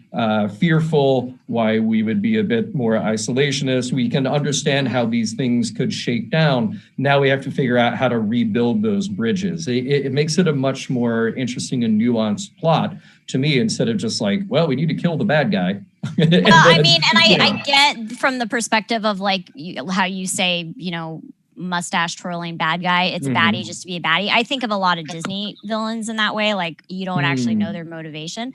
fearful, why we would be a bit more isolationist. We can understand how these things could shake down. Now we have to figure out how to rebuild those bridges. It makes it a much more interesting and nuanced plot to me, instead of just like, well, we need to kill the bad guy. I get from the perspective of like how you say, mustache twirling bad guy. It's baddie just to be a baddie. I think of a lot of Disney villains in that way. Like you don't actually know their motivation.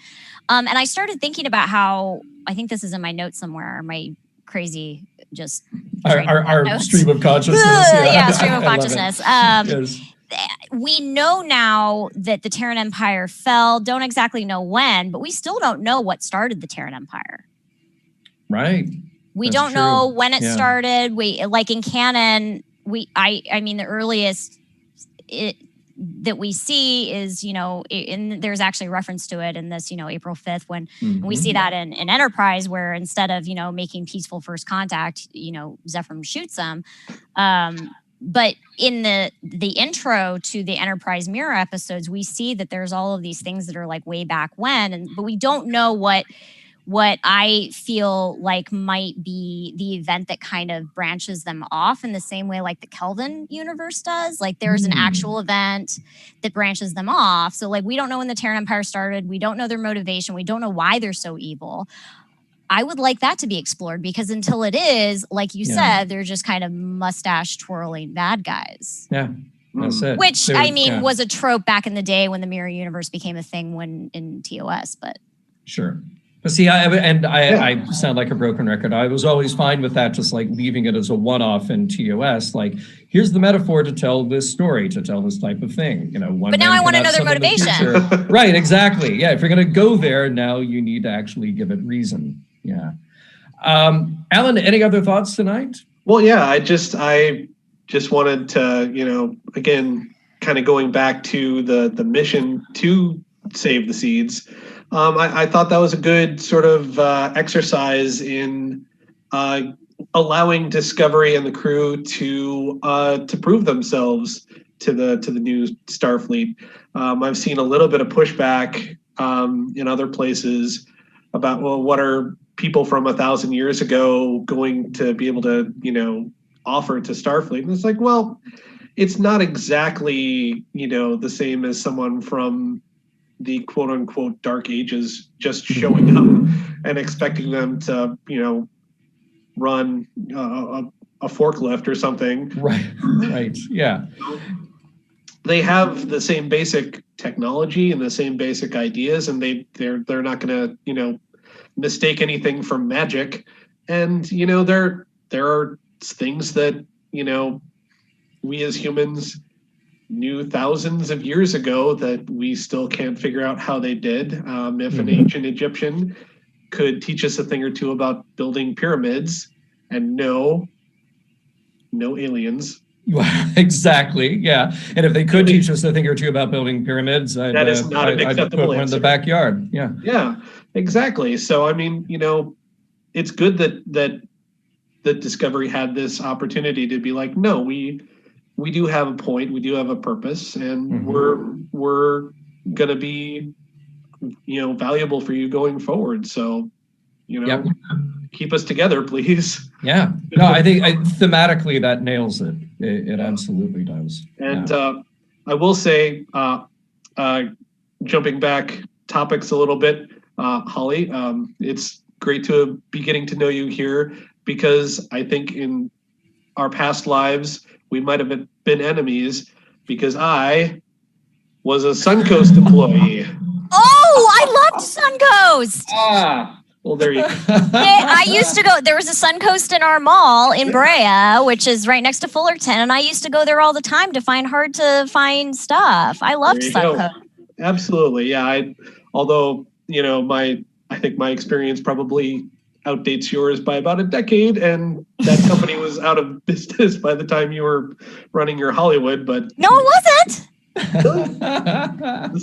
And I started thinking about how, I think this is in my notes somewhere, my crazy just our stream of consciousness. Stream of consciousness. Yes. We know now that the Terran Empire fell. Don't exactly know when, but we still don't know what started the Terran Empire. Right. We don't know when it started. We, like in canon, I mean, the earliest that we see is, there's actually reference to it in this, April 5th, when we see that in Enterprise, where instead of, making peaceful first contact, Zephyr shoots them. But in the intro to the Enterprise Mirror episodes, we see that there's all of these things that are like way back when, but we don't know what what I feel like might be the event that kind of branches them off in the same way like the Kelvin universe does. Like there's an actual event that branches them off. So like we don't know when the Terran Empire started. We don't know their motivation. We don't know why they're so evil. I would like that to be explored because until it is, like you said, they're just kind of mustache twirling bad guys. Yeah. That's it. Which was a trope back in the day when the mirror universe became a thing when in TOS, but sure. But see, I sound like a broken record. I was always fine with that, just like leaving it as a one-off in TOS. Like, here's the metaphor to tell this story, to tell this type of thing. You know, but now I want to know their motivation. Right, exactly. Yeah, if you're going to go there, now you need to actually give it reason. Yeah. Alan, any other thoughts tonight? Well, yeah, I just wanted to, again, kind of going back to the mission to save the seeds. I thought that was a good sort of exercise in allowing Discovery and the crew to prove themselves to the new Starfleet. I've seen a little bit of pushback in other places about, well, what are people from 1,000 years ago going to be able to, offer to Starfleet? And it's like, well, it's not exactly, the same as someone from the quote unquote dark ages just showing up and expecting them to, run a forklift or something. Right. Yeah. They have the same basic technology and the same basic ideas, and they're not going to, mistake anything for magic. And, there are things that, we as humans knew thousands of years ago that we still can't figure out how they did. If an ancient Egyptian could teach us a thing or two about building pyramids, and no aliens. Exactly. Yeah. And if they could teach us a thing or two about building pyramids, that is not an acceptable answer. In the backyard. Yeah. Yeah, exactly. So, I mean, it's good that Discovery had this opportunity to be like, no, we do have a point, we do have a purpose, and we're going to be, valuable for you going forward. So, keep us together, please. Yeah. No, I think thematically that nails it. It absolutely does. And I will say, jumping back topics a little bit, Holly, it's great to be getting to know you here, because I think in our past lives, we might have been enemies, because I was a Suncoast employee. Oh, I loved Suncoast. Well, there you go. I used to go, there was a Suncoast in our mall in Brea, which is right next to Fullerton. And I used to go there all the time to find hard to find stuff. I loved Suncoast. Absolutely. Yeah. Although, I think my experience probably outdates yours by about a decade, and that company was out of business by the time you were running your Hollywood. But no, it wasn't. The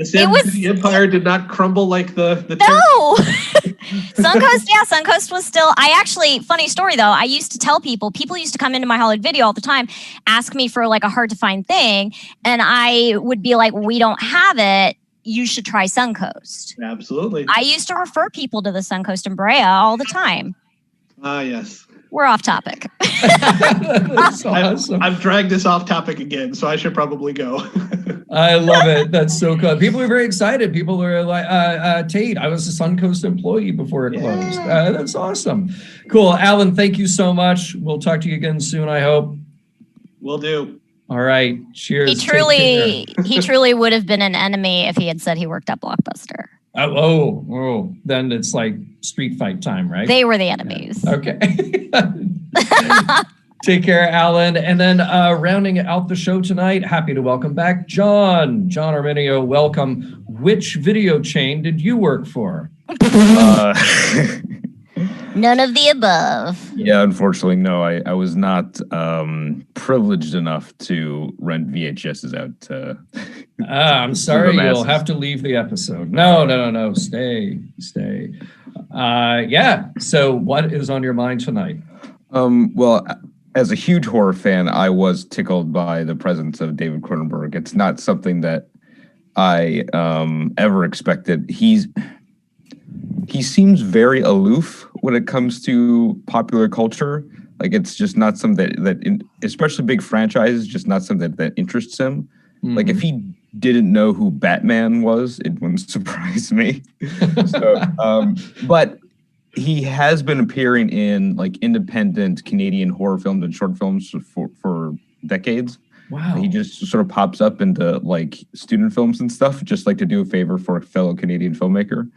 Sam Goody Empire did not crumble like the no. Suncoast was still. I actually, funny story though, I used to tell people used to come into my Hollywood video all the time, ask me for like a hard to find thing, and I would be like, we don't have it. You should try Suncoast. Absolutely. I used to refer people to the Suncoast in Brea all the time. Yes. We're off topic. That's awesome. I've dragged this off topic again, so I should probably go. I love it. That's so cool. People are very excited. People are like, Tate, I was a Suncoast employee before it closed. That's awesome. Cool. Alan, thank you so much. We'll talk to you again soon, I hope. Will do. All right. Cheers. He truly would have been an enemy if he had said he worked at Blockbuster. Oh, then it's like street fight time, right? They were the enemies. Okay. Take care, Alan. And then rounding out the show tonight, happy to welcome back John Arminio. Welcome. Which video chain did you work for? None of the above. Yeah, unfortunately, no. I was not privileged enough to rent VHSs out to. I'm sorry, you'll have to leave the episode. No. Stay. Yeah. So, what is on your mind tonight? Well, as a huge horror fan, I was tickled by the presence of David Cronenberg. It's not something that I ever expected. he seems very aloof when it comes to popular culture. Like it's just not something especially big franchises, just not something that interests him. Mm-hmm. Like if he didn't know who Batman was, it wouldn't surprise me. But he has been appearing in like independent Canadian horror films and short films for decades. Wow. He just sort of pops up into like student films and stuff, just like to do a favor for a fellow Canadian filmmaker.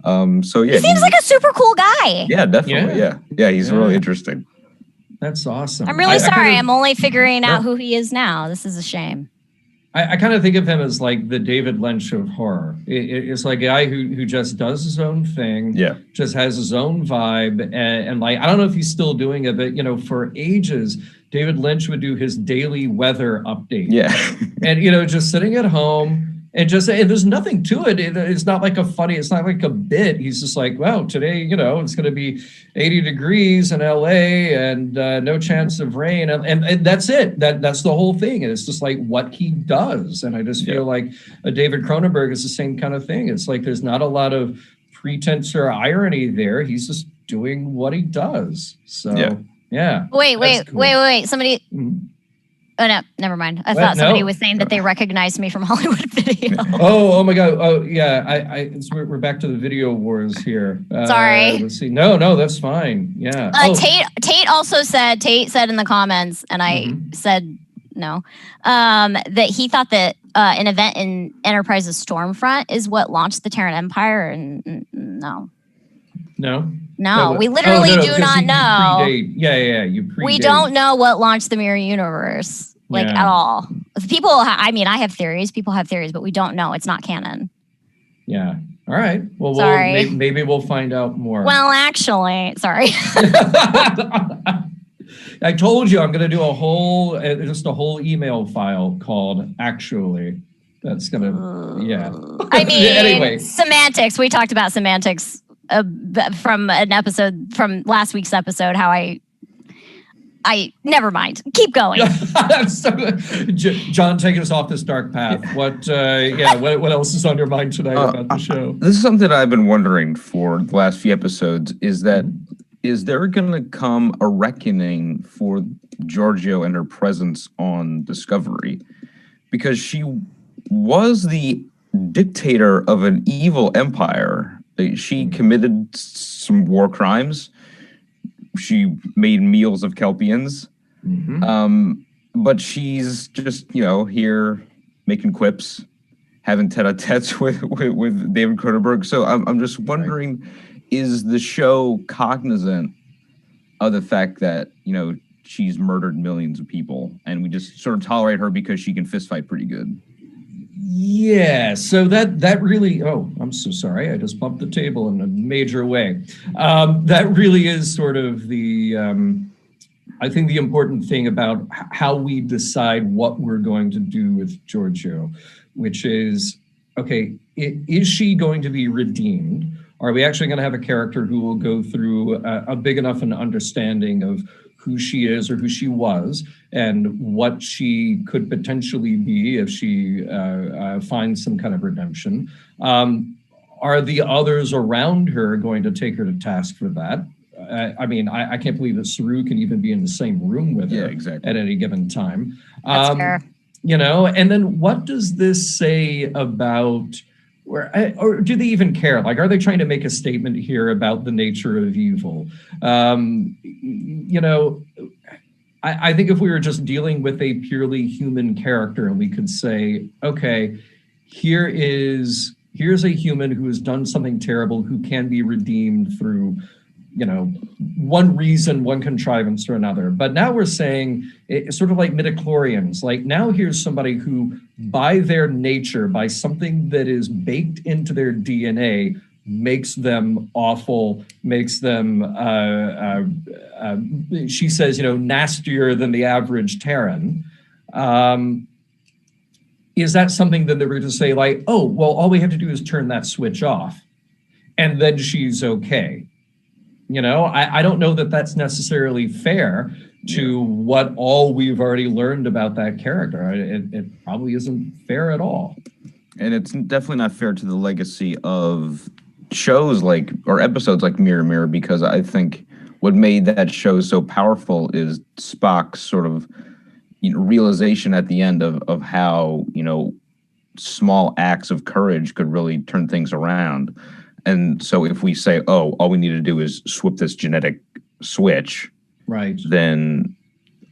So yeah, he seems like a super cool guy. Yeah, definitely. Yeah, he's really interesting. That's awesome. I'm really sorry. I'm only figuring out who he is now. This is a shame. I kind of think of him as like the David Lynch of horror. It's like a guy who just does his own thing, just has his own vibe. And like, I don't know if he's still doing it, but, you know, for ages, David Lynch would do his daily weather update. Yeah. And, you know, just sitting at home and there's nothing to it. It's not like it's not like a bit. He's just like, well, today, you know, it's going to be 80 degrees in LA and no chance of rain. And that's it. That's the whole thing. And it's just like what he does. And I just feel like David Cronenberg is the same kind of thing. It's like there's not a lot of pretense or irony there. He's just doing what he does. So, yeah. Wait. Somebody... Mm-hmm. Oh, no, never mind. I thought somebody was saying that they recognized me from Hollywood Video. Oh my God. Oh, yeah. We're back to the video wars here. Sorry. Let's see. No, that's fine. Yeah. Tate said in the comments, and I said no, that he thought that an event in Enterprise's Stormfront is what launched the Terran Empire, and no. No, we literally do not know. You predate. We don't know what launched the mirror universe, at all. People, I have theories. People have theories, but we don't know. It's not canon. Yeah. All right. Well, maybe we'll find out more. Well, actually, sorry. I told you I'm going to do a whole email file called Actually. That's going to, I mean, anyway. Semantics. We talked about semantics from an episode from last week's episode, how I never mind. Keep going. John, take us off this dark path. What else is on your mind tonight about the show? This is something I've been wondering for the last few episodes, is that is there going to come a reckoning for Georgiou and her presence on Discovery? Because she was the dictator of an evil empire. She committed some war crimes. She made meals of Kelpians. But she's just, here making quips, having tete-a-tetes with David Cronenberg. So I'm just wondering, is the show cognizant of the fact that, she's murdered millions of people and we just sort of tolerate her because she can fist fight pretty good? Yeah, so that really, I'm so sorry. I just bumped the table in a major way. That really is sort of the, I think the important thing about how we decide what we're going to do with Georgiou, which is, okay, is she going to be redeemed? Are we actually going to have a character who will go through a big enough an understanding of who she is or who she was and what she could potentially be if she finds some kind of redemption? Are the others around her going to take her to task for that? I can't believe that Saru can even be in the same room with her at any given time. That's fair. And then what does this say about, or do they even care? Like, are they trying to make a statement here about the nature of evil? I think if we were just dealing with a purely human character and we could say, okay, here's a human who has done something terrible, who can be redeemed through, one reason, one contrivance or another. But now we're saying it's sort of like midichlorians. Like now here's somebody who, by their nature, by something that is baked into their DNA, makes them awful, makes them, she says, nastier than the average Terran. Is that something that they were to say like, oh, well, all we have to do is turn that switch off and then she's okay? I don't know that that's necessarily fair to what all we've already learned about that character. It probably isn't fair at all. And it's definitely not fair to the legacy of shows or episodes like Mirror Mirror, because I think what made that show so powerful is Spock's sort of realization at the end of how small acts of courage could really turn things around. And so if we say, oh, all we need to do is swip this genetic switch, right, then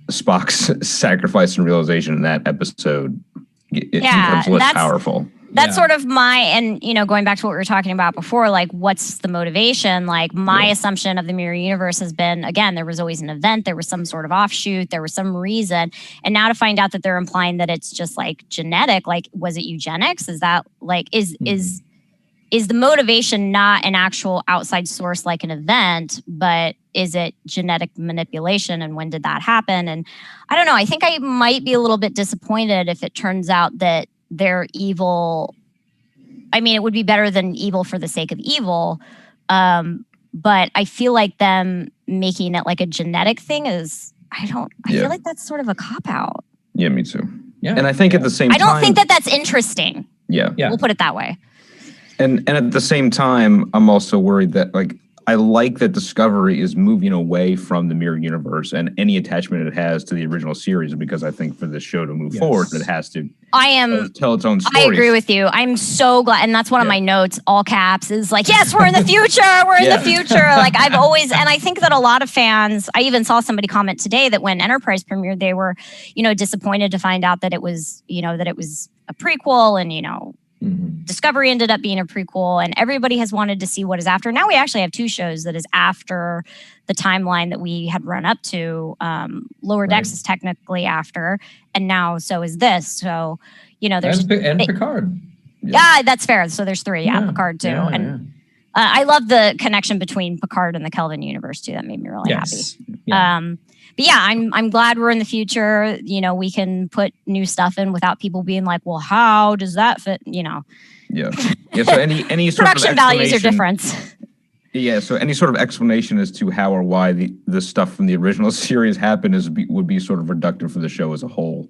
Spock's sacrifice and realization in that episode becomes less powerful. That's sort of going back to what we were talking about before, what's the motivation? My assumption of the mirror universe has been, again, there was always an event, there was some sort of offshoot, there was some reason. And now to find out that they're implying that it's just genetic, was it eugenics? Is that is the motivation not an actual outside source like an event, but is it genetic manipulation? And when did that happen? And I don't know, I think I might be a little bit disappointed if it turns out that they're evil. I mean, it would be better than evil for the sake of evil. But I feel like them making it like a genetic thing is, I feel like that's sort of a cop-out. Yeah, me too. Yeah. And I think at the same time, I don't think that that's interesting. Yeah. We'll put it that way. And at the same time, I'm also worried that I like that Discovery is moving away from the mirror universe and any attachment it has to the original series, because I think for this show to move forward, it has to tell its own story. I agree with you. I'm so glad. And that's one of my notes, all caps, is yes, we're in the future. We're in the future. I've always, and I think that a lot of fans, I even saw somebody comment today that when Enterprise premiered, they were, disappointed to find out that it was, that it was a prequel and, Discovery ended up being a prequel, and everybody has wanted to see what is after. Now we actually have two shows that is after the timeline that we had run up to. Lower Decks is technically after, and now so is this. So, there's and Picard. Yeah, that's fair. So there's three. Yeah, Picard too. I love the connection between Picard and the Kelvin universe too. That made me really happy. Yeah. But yeah, I'm glad we're in the future. We can put new stuff in without people being like, well, how does that fit? Yeah. So any sort production of values are different. Yeah. So any sort of explanation as to how or why the stuff from the original series happened would be sort of reductive for the show as a whole.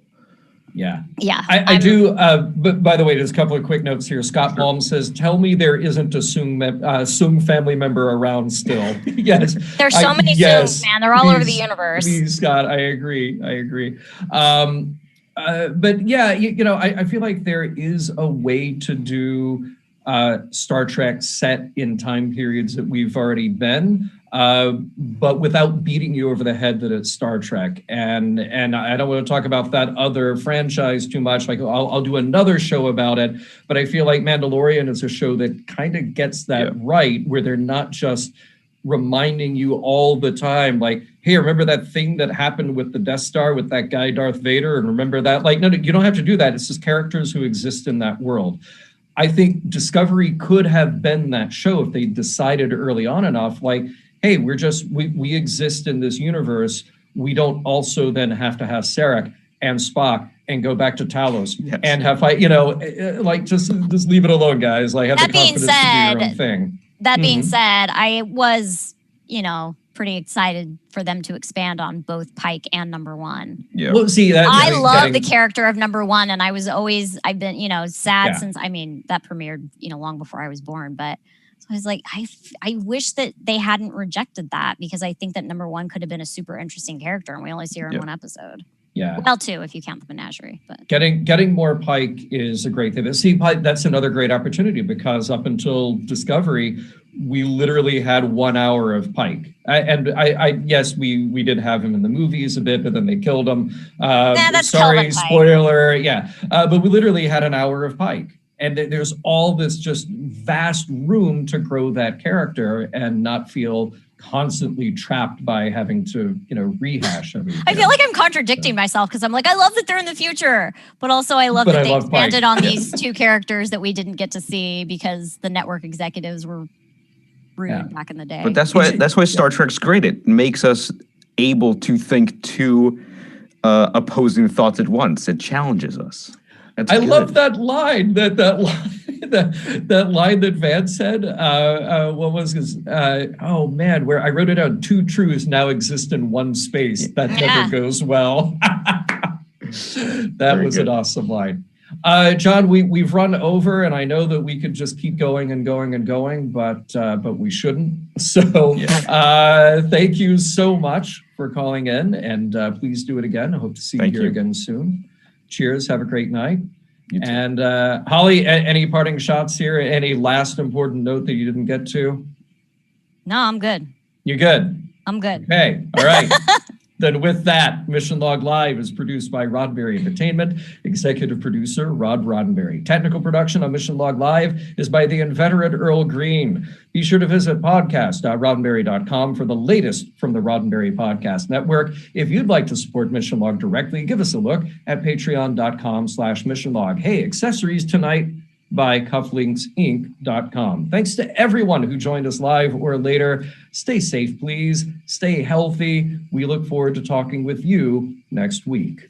Yeah. Yeah. I do. But by the way, there's a couple of quick notes here. Scott Baum says, tell me there isn't a Soong family member around still. Yes. There's so many Soongs, man. They're all over the universe. Please, Scott. I agree. But yeah, I feel like there is a way to do Star Trek set in time periods that we've already been, but without beating you over the head that it's Star Trek. And I don't want to talk about that other franchise too much. I'll do another show about it, but I feel like Mandalorian is a show that kind of gets that right, where they're not just reminding you all the time, hey, remember that thing that happened with the Death Star with that guy Darth Vader, and remember that? No, you don't have to do that. It's just characters who exist in that world. I think Discovery could have been that show if they decided early on enough, hey, we exist in this universe. We don't also then have to have Sarek and Spock and go back to Talos and have just leave it alone, guys. Have the confidence to do your own thing. That being said, I was, pretty excited for them to expand on both Pike and Number One. Yeah. Well, see, I love the character of Number One, and I've been, sad since, that premiered, long before I was born. But so I was like, I wish that they hadn't rejected that, because I think that Number One could have been a super interesting character, and we only see her in one episode. Yeah. Well, two, if you count the menagerie. But getting more Pike is a great thing. But see, Pike, that's another great opportunity, because up until Discovery, we literally had 1 hour of Pike. Yes, we did have him in the movies a bit, but then they killed him. That's sorry, spoiler. Yeah. But we literally had an hour of Pike. And there's all this just vast room to grow that character and not feel constantly trapped by having to, rehash everything. I feel like I'm contradicting myself, because I'm like, I love that they're in the future, but also I love that they expanded on these two characters that we didn't get to see because the network executives were rude back in the day. But that's why Star Trek's great. It makes us able to think two opposing thoughts at once. It challenges us. I love that line. That line that Vance said. What was his? Oh man, where I wrote it down. Two truths now exist in one space. That never goes well. That was an awesome line. John, we've run over, and I know that we could just keep going and going and going, but we shouldn't. So thank you so much for calling in, and please do it again. I hope to see you here again soon. Cheers. Have a great night. And Holly, any parting shots here? Any last important note that you didn't get to? No, I'm good. You're good? I'm good. Okay. All right. Then with that, Mission Log Live is produced by Roddenberry Entertainment, executive producer Rod Roddenberry. Technical production on Mission Log Live is by the inveterate Earl Green. Be sure to visit podcast.roddenberry.com for the latest from the Roddenberry Podcast Network. If you'd like to support Mission Log directly, give us a look at patreon.com/Mission Log. Hey, accessories tonight by cufflinksinc.com. Thanks to everyone who joined us live or later. Stay safe, please. Stay healthy. We look forward to talking with you next week.